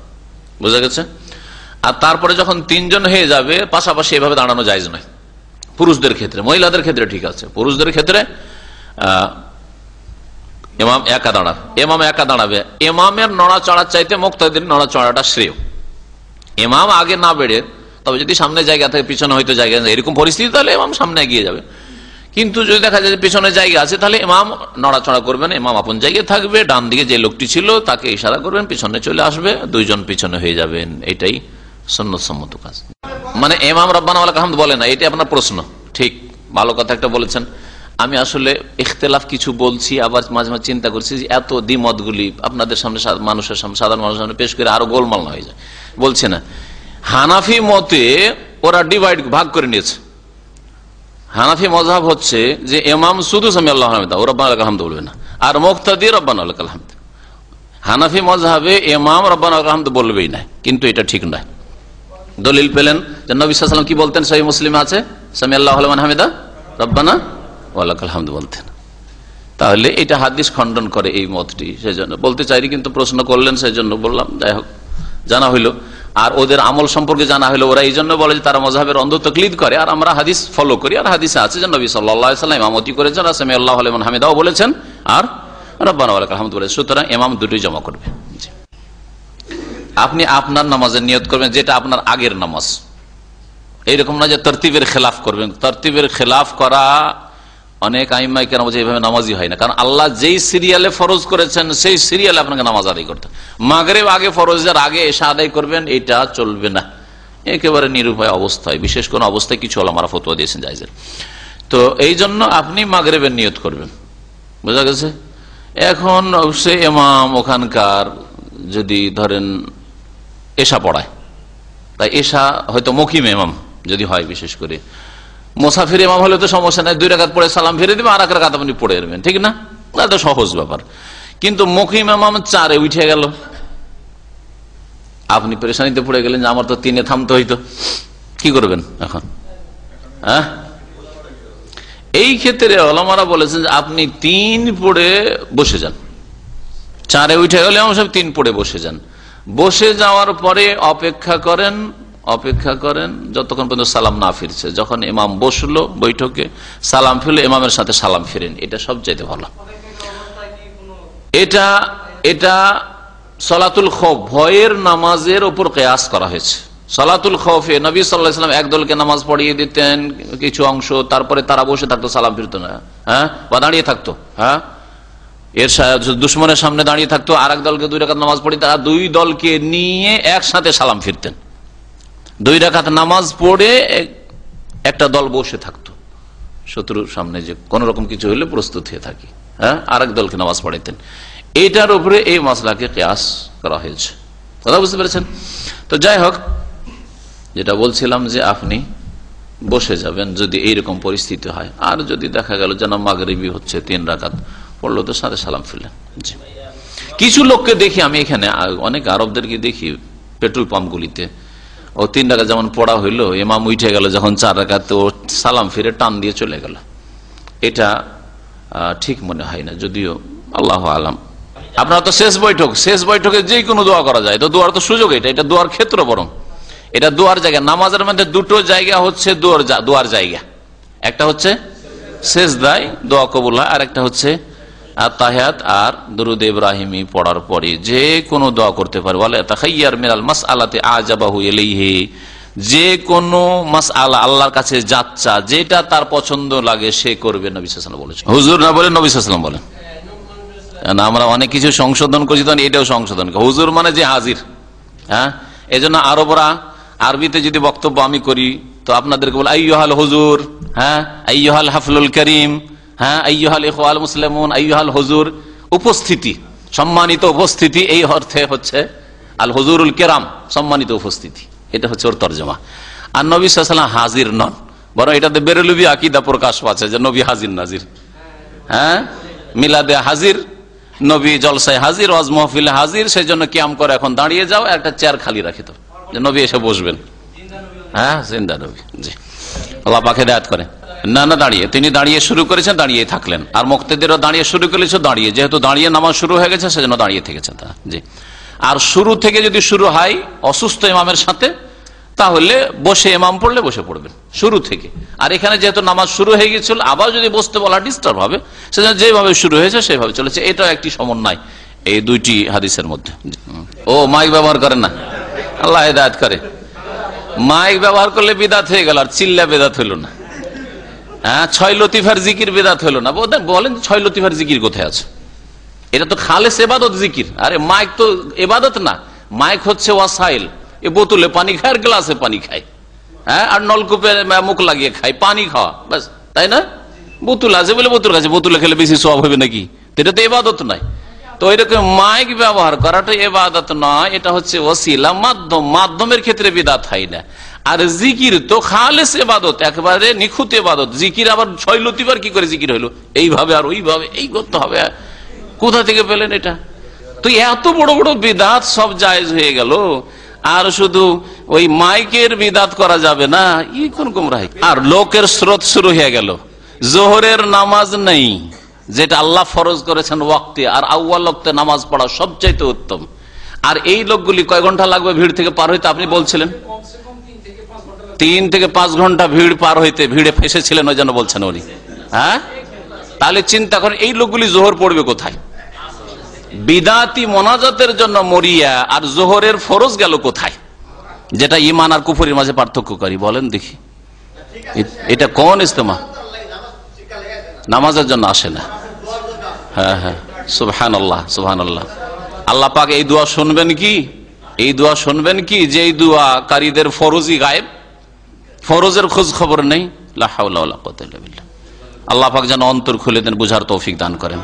বুঝা গেছে। আর তারপরে যখন 3 জন হয়ে যাবে, পাশাপাশি এভাবে দাঁড়ানো জায়েজ নয় পুরুষদের ক্ষেত্রে। মহিলাদের ক্ষেত্রে ঠিক আছে, পুরুষদের ক্ষেত্রে ইমাম একা দাঁড়াবে। ইমামের নড়াচড়ার চাইতে মুক্তাদির নড়াচড়াটা শ্রেয়। ইমাম আগে না বেড়ে, তবে যদি সামনে জায়গা থাকে, পিছনে হয়তো জায়গা নেই, এরকম পরিস্থিতি, তাহলে ইমাম সামনে এগিয়ে যাবে। কিন্তু যদি দেখা যায় যে পিছনে জায়গা আছে, তাহলে ইমাম নড়াচড়া করবেন, ইমাম আপন জায়গায় থাকবে, ডান দিকে যে লোকটি ছিল তাকে ইশারা করবেন, পিছনে চলে আসবে, 2 জন পিছনে হয়ে যাবেন। এটাই সুন্নাতসম্মত কাজ। মানে ইমাম রব্বানা ওয়া লাকাল হামদ বলে না, এটা আপনার প্রশ্ন। ঠিক, ভালো কথা একটা বলেছেন। আমি আসলে ইখতিলাফ কিছু বলছি, আবার মাঝে মাঝে চিন্তা করছি যে এত দ্বিমতগুলি আপনাদের সামনে, মানুষের সামনে, সাধারণ মানুষের সামনে পেশ করে আরো গোলমাল না হয়ে যায়। বলছে না, হানাফি মতে ওরা ভাগ করে নিয়েছে। হানাফি মযহাব হচ্ছে যে ইমাম শুধু সামি আল্লাহু হামিদা, ও রব্বানা লাকাল হামদ বলবে না, আর মুক্তাদি রব্বানা লাকাল হামদ। হানাফি মযহাবে ইমাম রব্বানা লাকাল হামদ বলবেই না, কিন্তু এটা ঠিক নয়। দলিল পেলেন যে নবী সাল্লাল্লাহু আলাইহি ওয়াসাল্লাম কি বলতেন? সহিহ মুসলিমে আছে, সামি আল্লাহু লিমান হামিদা রব্বানা ওয়া লাকাল হামদ বলতেন। তাহলে এটা হাদিস খণ্ডন করে এই মতটি। সেজন্য বলতে চাইনি, কিন্তু প্রশ্ন করলেন সেজন্য বললাম। যাই হোক, জানা হইল। আর ওদের আমল সম্পর্কে জানা হলো। ওরা এই জন্য বলে যে তারা মযহাবের অন্ধ তাকলিদ করে, আর আমরা হাদিস ফলো করি। আর হাদিসে আছে যে নবী সাল্লাল্লাহু আলাইহি ওয়াসাল্লাম ইমামতি করেছেন, আর সামি আল্লাহু লিমান হামিদাও বলেছেন, আর রব্বানা ওয়া লাকাল হামদ বলেছেন। সুতরাং ইমাম দুটোই জমা করবে। আপনি আপনার নামাজের নিয়ত করবেন, যেটা আপনার আগের নামাজ। এইরকম না যে তরতিবের খেলাফ করবেন। তরতিবের খেলাফ করা অনেক আইম্মায়ে কেরাম বলে এইভাবে নামাজই হয় না। কারণ আল্লাহ যেই সিরিয়ালে ফরজ করেছেন সেই সিরিয়ালে আপনাকে নামাজ আদায় করতে। মাগরিব আগে ফরজের আগে এশা আদায় করবেন, এটা চলবে না। একেবারে নিরুপায় অবস্থায়, বিশেষ কোন অবস্থায় কিছু ওলামারা ফতোয়া দিয়েছেন জায়েজের। তো এই জন্য আপনি মাগরিবের নিয়ত করবেন। বোঝা গেছে। এখন সে ইমাম ওখানকার যদি ধরেন এশা পড়ায়, তাই এশা হয়তো মুকিম ইমাম যদি হয়, বিশেষ করে মুসাফির ইমাম হলে তো সমস্যা নাই, 2 রাকাত পড়ে সালাম ফিরে দিবে, আর 1 রাকাত আপনি পড়ে দেবেন, ঠিক না? এটা সহজ ব্যাপার। কিন্তু মুকিম ইমাম 4-এ উঠে গেল, আপনি পেরেশানিতে পড়ে গেলেন যে আমার তো 3-এ থামতে হইতো, কি করবেন এখন? এই ক্ষেত্রে ওলামারা বলেছেন যে আপনি 3 পড়ে বসে যান। 4-এ উঠে গেলে ইমাম সাহেব 3 পড়ে বসে যান। বসে যাওয়ার পরে অপেক্ষা করেন যতক্ষণ পর্যন্ত সালাম না ফিরছে। যখন ইমাম বসলো বৈঠকে, সালাম ফিরলে ইমামের সাথে সালাম ফিরেন, এটা সবচাইতে ভালো। এটা সলাতুল খৌফ, ভয়ের নামাজের উপর কিয়াস করা হয়েছে। সালাতুল খৌফে নবী সাল্লাল্লাহু আলাইহি ওয়াসাল্লাম একদলকে নামাজ পড়িয়ে দিতেন কিছু অংশ, তারপরে তারা বসে থাকতো, সালাম ফিরতো না, হ্যাঁ, বা দাঁড়িয়ে থাকতো, হ্যাঁ, এর দুশমনের সামনে দাঁড়িয়ে থাকতো, আর এক দলকে 2 রাকাত নামাজ পড়িয়ে তারা 2 দলকে নিয়ে একসাথে সালাম ফিরতেন। 2 রাকাত নামাজ পড়ে একটা দল বসে থাকতো শত্রুর সামনে, যে কোন রকম কিছু হলে প্রস্তুত হয়ে থাকি, হ্যাঁ, আর এক দলকে নামাজ পড়াইতেন। এটার উপরে এই মাসলাকে কিয়াস করা হয়েছে, কথা বুঝতে পেরেছেন? তো যাই হোক, যেটা বলছিলাম যে আপনি বসে যাবেন যদি এইরকম পরিস্থিতি হয়, আর যদি দেখা গেল যেন মাগরিবি হচ্ছে 3 রাকাত পড়লো তো সাথে সালাম ফিরলেন। জি, কিছু লোককে দেখি আমি এখানে, অনেক আরবদেরকে দেখি পেট্রোল পাম্পগুলিতে, ও 3 রাকাত যেমন পড়া হইলো, ইমাম উঠে গেল যখন 4 রাকাত, ও সালাম ফিরে টান দিয়ে চলে গেল। এটা ঠিক মনে হয় না, যদিও আল্লাহু আলাম। আপনার তো শেষ বৈঠকে যে কোনো দোয়া করা যায়, তো দোয়ার তো সুযোগ, এটা দোয়ার ক্ষেত্র, বরং এটা দোয়ার জায়গা। নামাজের মধ্যে 2টো জায়গা হচ্ছে দোয়ার জায়গা, একটা হচ্ছে সেজদায় দোয়া কবুল হয়, আর একটা হচ্ছে তাহিয়াত আর দুরুদ ইব্রাহিমি পড়ার পরে যে কোনো দোয়া করতে পারে। ওয়ালা তাখাইয়ার মিনাল মাসআলাতি আজাবাহু ইলাইহি, যে কোনো মাসআলা আল্লাহর কাছে যাচ্ছা, যেটা তার পছন্দ লাগে সে করবে, নবী সাল্লাল্লাহু আলাইহি ওয়াসাল্লাম বলেছেন। হুজুর না বলে নবী সাল্লাল্লাহু আলাইহি ওয়াসাল্লাম বলেন। না, আমরা অনেক কিছু সংশোধন করছি, তখন এটাও সংশোধন। হুজুর মানে যে হাজির, হ্যাঁ, এই জন্য আরবরা আরবিতে যদি বক্তব্য আমি করি তো আপনাদেরকে বলে আইয়ুহাল হুজুর, হ্যাঁ, আইয়ুহাল হাফলুল করিম, হ্যাঁ, আইয়ুহাল ইখওয়াল মুসলিমুন, আইয়ুহাল হুজুর, উপস্থিতি, সম্মানিত উপস্থিতি, এই অর্থে হচ্ছে আল হুজুরুল কেরাম, সম্মানিত উপস্থিতি, এটা হচ্ছে ওর তর্জমা। আর নবী সাল্লাল্লাহু আলাইহি ওয়াসাল্লাম হাজির নন, বরং এটাতে বেরেলভী আকীদা প্রকাশ পাচ্ছে যে নবী হাজির নাজির, হ্যাঁ, মিলাদে হাজির, নবী জলসায় হাজির, ওয়াজ মাহফিলে হাজির। সেই জন্য কিয়াম করে এখন দাঁড়িয়ে যাও, একটা চেয়ার খালি রাখে তো, যে নবী এসে বসবেন, হ্যাঁ, জিন্দা নবী। জি, আল্লাহ পাক হিদায়াত করে। না, দাঁড়িয়ে, তিনি দাঁড়িয়ে শুরু করেছেন, দাঁড়িয়ে থাকলেন। আর মুক্তাদিরও দাঁড়িয়ে শুরু করেছে, দাঁড়িয়ে, যেহেতু দাঁড়িয়ে নামাজ শুরু হয়ে গেছে সেজন্য দাঁড়িয়ে থেকেছেন তারা। জি, আর শুরু থেকে যদি শুরু হয় অসুস্থ ইমামের সাথে, তাহলে বসে ইমাম পড়লে বসে পড়বেন শুরু থেকে। আর এখানে যেহেতু নামাজ শুরু হয়ে গেছিল, আবার যদি বসতে বলা ডিস্টার্ব হবে, সেজন্য যেভাবে শুরু হয়েছে সেভাবে চলেছে। এটাও একটি সমন্বয় এই 2টি হাদিসের মধ্যে। ও মাইক ব্যবহার করেন না, আল্লাহ হিদায়াত করে। মাইক ব্যবহার করলে বিদাত হয়ে গেল, আর চিল্লা বেদাত হইল না। হ্যাঁ, 6 লতিফার জিকির বেদাত হইল না। বলেন 6 লতিফার জিকির কোথায় আছে? এটা তো খালেস ইবাদত জিকির। আরে মাইক তো ইবাদত না, মাইক হচ্ছে ওয়াসাইল। এ বোতলে পানি খায় আর গ্লাসে পানি খায়, হ্যাঁ, আর নলকূপে মুখ লাগিয়ে খায়, পানি খাওয়া, বাস, তাই না? বোতল আছে বলে বোতল খাচ্ছে, বোতলে খেলে বেশি সওয়াব হবে নাকি? এটা তো ইবাদত নয়। তো এরকম মাইক ব্যবহার করাটা ইবাদত নয়, এটা হচ্ছে ওসিলা, মাধ্যম। মাধ্যমের ক্ষেত্রে বিদাত হয় না। আর জিকির তো খালেস ইবাদত, একেবারে নিখুঁত ইবাদত। জিকির আবার 6 লতিফার কি করে জিকির হইলো? এইভাবে আর ওইভাবে, এই করতে হবে। কোথা থেকে পেলেন এটা? তো এত বড় বড় বিদাত সব জায়েজ হয়ে গেল, আর শুধু ওই মাইকের বিদাত করা যাবে না, ই কোন গুমরাহি। আর লোকের স্রোত শুরু হয়ে গেল, জোহরের নামাজ নেই, যেটা আল্লাহ ফরজ করেছেন ওয়াক্তে, আর আউয়াল ওয়াক্তে নামাজ পড়া সবচাইতে উত্তম। আর এই লোকগুলি কয় ঘন্টা লাগবে ভিড় থেকে পার হইতে? আপনি বলছিলেন 3 থেকে 5 ঘন্টা ভিড় পার হইতে, ভিড়ে ফেসেছিলেন, ওই জন্য বলছেন উনি। হ্যাঁ, তাহলে চিন্তা করেন এই লোকগুলি জোহর পড়বে কোথায়? বিদাতি মোনাজাতের জন্য মরিয়া, আর জোহরের ফরজ গেল কোথায়? যেটা ঈমান আর কুফরের মাঝে পার্থক্য করি, বলেন দেখি, এটা কোন ইজতেমা? নামাজের জন্য আসে না। হ্যাঁ, হ্যাঁ, সুবহানাল্লাহ, সুবহানাল্লাহ। আল্লাহ পাক এই দোয়া শুনবেন কি? এই দোয়া শুনবেন কি যে এই দোয়াকারীদের ফরজই গায়েব, ফরজের খোঁজ খবর নেই? লা হাওলা ওয়ালা কুওয়াতা ইল্লা বিল্লাহ। আল্লাহ পাক যেন অন্তর খুলে দেন, বুঝার তৌফিক দান করেন।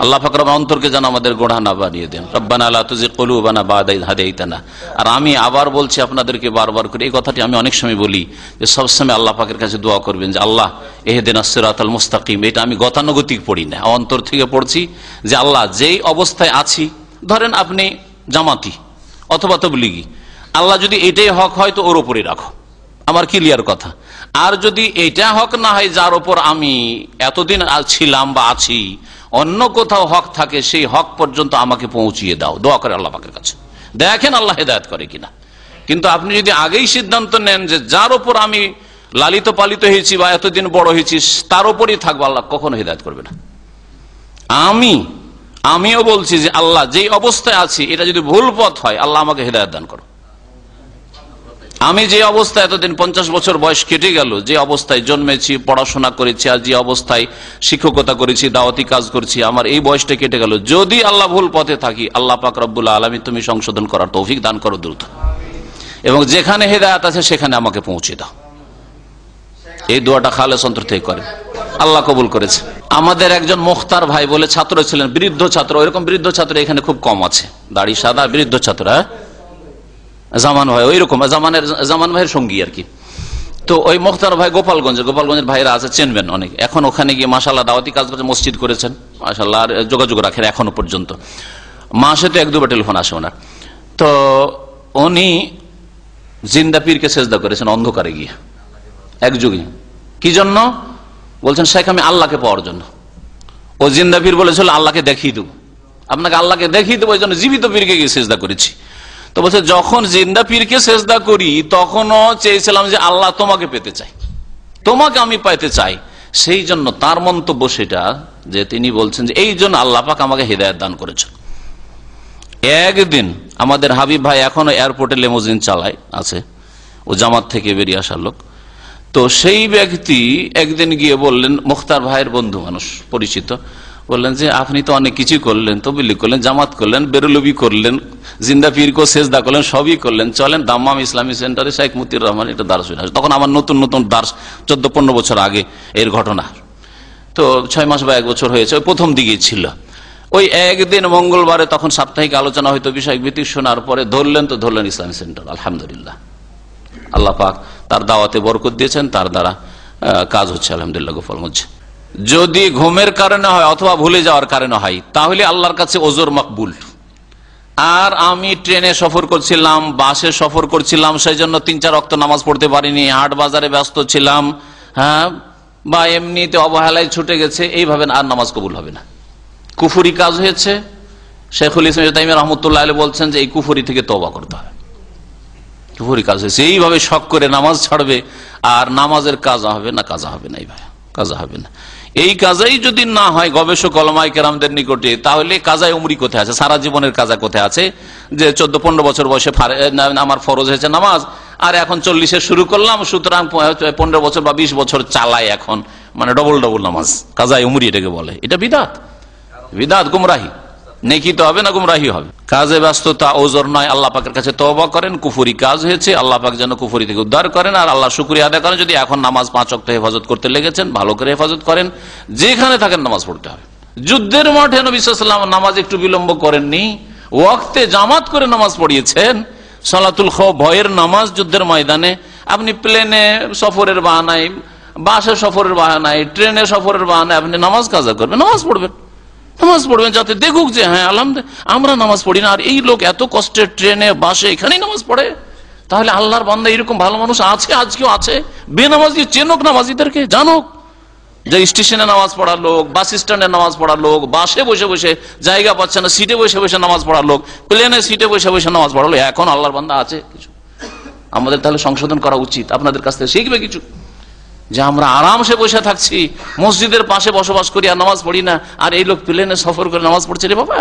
আল্লাহ পাক রব্বানা অন্তরকে যেন আমাদের গোড়া না বানিয়ে দেন। রব্বানা লা তুযিগ কুলুবানা বা'দা ইয হাদাইতানা। আর আমি আবার বলছি আপনাদেরকে বারবার করে, এই কথাটি আমি অনেক সময় বলি, যে সবসময় আল্লাহ পাকের কাছে দোয়া করবেন যে আল্লাহ ইহদিনাস সিরাতাল মুস্তাকিম। এটা আমি গতানুগতিক পড়ি না, অন্তর থেকে পড়ছি যে আল্লাহ যেই অবস্থায় আছি, ধরেন আপনি জামাতি অথবা তাবলীগী, আল্লাহ যদি এটাই হক হয় তো ওর উপরে রাখো, আমার ক্লিয়ার কথা। আর যদি এটা হক না হয় যার উপর আমি এতদিন ছিলাম বা আছি, অন্য কোথাও হক থাকে, সেই হক পর্যন্ত আমাকে পৌঁছিয়ে দাও। দোয়া করে আল্লাহ পাকের কাছে, দেখেন আল্লাহ হেদায়েত করে কিনা। কিন্তু আপনি যদি আগেই সিদ্ধান্ত নেন যে যার উপর আমি লালিত পালিত হয়েছি বা এতদিন বড় হয়েছি তার উপরই থাকবো, আল্লাহ কখনো হেদায়েত করবে না। আমিও বলছি যে আল্লাহ যেই অবস্থায় আছি, এটা যদি ভুল পথ হয়, আল্লাহ আমাকে হেদায়েত দান করো। আমি যে অবস্থায় এতদিন 50 বছর বয়স কেটে গেল, যে অবস্থায় জন্মেছি, পড়াশোনা করেছি, আর যে অবস্থায় শিক্ষকতা করেছি, দাওয়াতি কাজ করছি, আমার এই বয়সটা কেটে গেল। যদি আল্লাহ ভুল পথে থাকি, আল্লাহ পাক রব্বুল আলামিন তুমি সংশোধন করার তৌফিক দান করো দ্রুত, এবং যেখানে হেদায়েত আছে সেখানে আমাকে পৌঁছে দাও। এই দোয়াটা খালেস অন্তর থেকে করে, আল্লাহ কবুল করেছে। আমাদের একজন মুখতার ভাই বলে ছাত্র ছিলেন, বৃদ্ধ ছাত্র, ওইরকম বৃদ্ধ ছাত্র এখানে খুব কম আছে, দাড়ি সাদা বৃদ্ধ ছাত্র, জামান ভাই ওইরকম জামান ভাইয়ের সঙ্গী আর কি। তো ওই মুখতার ভাই গোপালগঞ্জের ভাইরা আছে, চেনবেন অনেক, এখন ওখানে গিয়ে মাশাআল্লাহ দাওয়াতি কাজ করে, মসজিদ করেছেন মাশাআল্লাহ, আর যোগাযোগ রাখেন এখনো পর্যন্ত, মাসে তো 1-2বার টেলিফোন আসে ওনার। তো উনি জিন্দা পীরকে সেজদা করেছেন অন্ধকারে গিয়ে এক যুগে। কি জন্য বলছেন? শেখ আমি আল্লাহকে পাওয়ার জন্য। ও জিন্দা পীর বলেছিল আল্লাহকে দেখিয়ে দেবো, আপনাকে আল্লাহকে দেখিয়ে দেবো, এই জন্য জীবিত পীরকে গিয়ে সেজদা করেছি। তো বলছে যখন জিন্দা পীরকে সেজদা করি তখনও চেয়েছিলাম যে আল্লাহ তোমাকে পেতে চাই, তোমাকে আমি পাইতে চাই। সেই জন্য তার মন্তব্য সেটা যে তিনি বলছেন যে এই জন্য আল্লাহ পাক আমাকে হিদায়াত দান করেছেন। একদিন আমাদের হাবিব ভাই এখনো এয়ারপোর্টে লিমুজিন চালায় আছে, ও জামাত থেকে বেরিয়ে আসার লোক। তো সেই ব্যক্তি একদিন গিয়ে বললেন, মুখতার ভাইয়ের বন্ধু মানুষ পরিচিত, বললেন যে আপনি তো অনেক কিছু করলেন, তবলিগ করলেন, জামাত করলেন, বেরলবি করলেন, জিন্দা পীরকে সেজদা করলেন, সবই করলেন, চলেন দাম্মাম ইসলামী সেন্টারে শেখ মতিউর রহমান এটা দার্স। তখন আমার নতুন দার্স, 14-15 বছর আগে এর ঘটনা, তো 6 মাস বা 1 বছর হয়েছে, ওই প্রথম দিকে ছিল। ওই একদিন মঙ্গলবারে তখন সাপ্তাহিক আলোচনা হয়তো বিষয় ভিত্তিক শোনার পরে ধরলেন ইসলামী সেন্টার। আলহামদুলিল্লাহ, আল্লাহ পাক তার দাওয়াতে বরকত দিয়েছেন, তার দ্বারা কাজ হচ্ছে আলহামদুলিল্লাহ, গোফল মধ্যে। যদি ঘুমের কারণে হয় অথবা ভুলে যাওয়ার কারণে হয় তাহলে আল্লাহর কাছে ওজর মকবুল। আর আমি ট্রেনে সফর করছিলাম, বাসে সফর করছিলাম, সেই জন্য 3-4 ওয়াক্ত নামাজ পড়তে পারিনি, হাট বাজারে ব্যস্ত ছিলাম, হ্যাঁ, বা এমনিতে অবহেলায় ছুটে গেছে, এইভাবে আর নামাজ কবুল হবে না। কুফরি কাজ হয়েছে। শেখুল ইসলাম ইবনে তাইমিয়া রাহমাতুল্লাহ আলাইহি বলছেন যে এই কুফরি থেকে তওবা করতে হবে। কুফরি কাজ হয়েছে, এইভাবে শক করে নামাজ ছাড়বে আর নামাজের কাজা হবে না, এইভাবে কাজা হবে না। এই কাজাই যদি না হয় গবেষক ওলামায়ে কেরামদের নিকটে, তাহলে কাজায় উমরি কোথায় আছে, সারা জীবনের কাজা কোথায় আছে? যে 14-15 বছর বয়সে আমার ফরজ হয়েছে নামাজ, আর এখন 40-এ শুরু করলাম, সুতরাং 15 বছর বা 20 বছর চালাই, এখন মানে ডবল নামাজ, কাজায় উমরি এটাকে বলে। এটা বিদআত, গুমরাহি। নেকি তো হবে না, গুমরাহি হবে। কাজে ব্যস্ততা ওজর নয়, আল্লাহ পাকের কাছে তওবা করেন। কুফরি কাজ হয়েছে, আল্লাহ পাক যেন কুফরি থেকে উদ্ধার করেন, আর আল্লাহ শুকরিয়া আদায় করেন। যদি এখন নামাজ 5 ওয়াক্ত হেফাজত করতে লেগেছেন, ভালো করে হেফাজত করেন, যেখানে থাকেন নামাজ পড়তে হবে। যুদ্ধের মাঠে নবী সাল্লাল্লাহু আলাইহি ওয়াসাল্লাম নামাজ একটু বিলম্ব করেননি, ওয়াক্তে জামাত করে নামাজ পড়িয়েছেন। সালাতুল খৌফ, ভয়ের নামাজ যুদ্ধের ময়দানে। আপনি প্লেনে সফরের বাহানায়, বাসে সফরের বাহানায়, ট্রেনে সফরের বাহানায় আপনি নামাজ কাজা করবেন, নামাজ পড়বেন, যাতে দেখুক যে হ্যাঁ আলহামদুলিল্লাহ আমরা নামাজ পড়ি না, আর এই লোক এত কষ্টের ট্রেনে বাসে এখানেই নামাজ পড়ে। তাহলে আল্লাহর বান্দা এরকম ভালো মানুষ আছে, আজকেও আছে। বেনামাজি চেনুক, নামাজিদেরকে জানুক, যে স্টেশনে নামাজ পড়ার লোক, বাস স্ট্যান্ডে নামাজ পড়ার লোক, বাসে বসে বসে জায়গা পাচ্ছে না, সিটে বসে বসে নামাজ পড়ার লোক, প্লেনে সিটে বসে বসে নামাজ পড়ার লোক, এখন আল্লাহর বান্দা আছে কিছু। আমাদের তাহলে সংশোধন করা উচিত, আপনাদের কাছ থেকে শিখবে কিছু, যে আমরা আরামসে বসে থাকছি, মসজিদের পাশে বসবাস করি আর নামাজ পড়ি না, আর এই লোক প্লেনে সফর করে নামাজ পড়ছে। রে বাবা,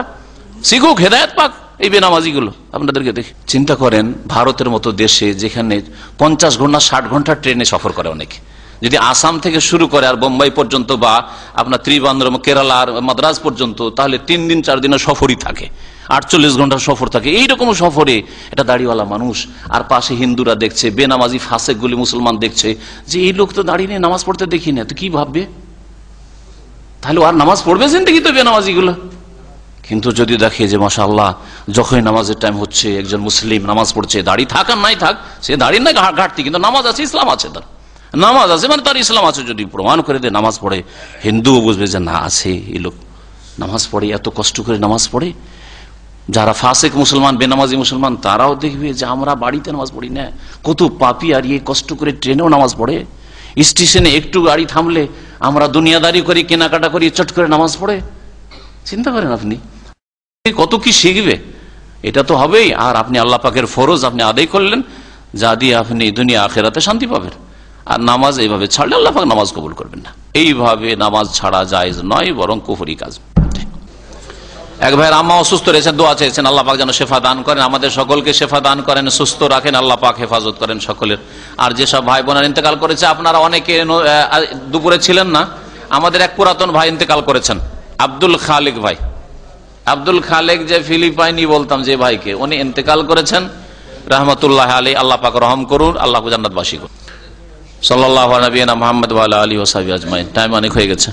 শিখুক, হেদায়েত পাক এই বেনামাজিগুলো। আপনাদেরকে দেখি, চিন্তা করেন ভারতের মতো দেশে যেখানে 50 ঘন্টা 60 ঘন্টা ট্রেনে সফর করে অনেকে, যদি আসাম থেকে শুরু করে আর বোম্বাই পর্যন্ত, বা আপনার ত্রিবান্দ্রম, কেরালা আর মাদ্রাজ পর্যন্ত, তাহলে 3 দিন 4 দিনের সফরই থাকে, 48 ঘন্টার সফর থাকে। এইরকম সফরে এটা দাড়িওয়ালা মানুষ, আর পাশে হিন্দুরা দেখছে, বেনামাজি ফাসেকগুলি মুসলমান দেখছে যে এই লোক তো দাড়ি নিয়ে নামাজ পড়তে দেখি না, তো কি ভাববে? তাহলে আর নামাজ পড়বে জিন্দেগি তো বেনামাজিগুলো। কিন্তু যদি দেখে যে মাশাআল্লাহ যখনই নামাজের টাইম হচ্ছে একজন মুসলিম নামাজ পড়ছে, দাড়ি থাক আর নাই থাক, সে দাড়ি না ঘাটতি, কিন্তু নামাজ আছে, ইসলাম আছে, তার নামাজ আছে মানে তার ইসলাম আছে, যদি প্রমাণ করে দেয় নামাজ পড়ে, হিন্দুও বুঝবে যে না আছে এই লোক নামাজ পড়ে, এত কষ্ট করে নামাজ পড়ে। যারা ফাসেক মুসলমান, বেনামাজি মুসলমান, তারাও দেখবে যে আমরা বাড়িতে নামাজ পড়ি না, কত পাপী, আর এই কষ্ট করে ট্রেনেও নামাজ পড়ে, স্টেশনে একটু গাড়ি থামলে আমরা দুনিয়াদারি করি, কেনাকাটা করি, চট করে নামাজ পড়ে। চিন্তা করেন আপনি কত কি শিখবে, এটা তো হবেই। আর আপনি আল্লাহ পাকের ফরজ আপনি আদায় করলেন, যা দিয়ে আপনি দুনিয়া আখেরাতে শান্তি পাবেন। আর নামাজ এইভাবে ছাড়লে আল্লাহ পাক নামাজ কবুল করবেন না। এইভাবে নামাজ ছাড়া জায়েজ নয়, বরং কুফরি কাজ। এক ভাইয়ের আম্মা অসুস্থ রয়েছেন, দোয়া চেয়েছেন আল্লাহ পাক যেন শেফা দান করেন, আমাদের সকলকে শেফা দান করেন, সুস্থ রাখেন, আল্লাহ পাক হেফাজত করেন সকলের। আর যেসব ভাই বোনেরা ইন্তেকাল করেছে, আপনারা অনেকে দুপুরে ছিলেন না, আমাদের এক পুরাতন ভাই ইন্তেকাল করেছেন, আব্দুল খালেক ভাই। আব্দুল খালেক যে ফিলিপাইনি বলতাম যে ভাইকে, উনি ইন্তেকাল করেছেন রহমতুল্লাহ আলাইহি, আল্লাহ পাক রহম করুন, আল্লাহ জান্নাতবাসী করুন। সাল্লাল্লাহু আলা নবিয়িনা মুহাম্মদ ওয়া আলা আলিহি ওয়া সাহবিহি আজমাইন। টাইম অনেক হয়ে গেছে।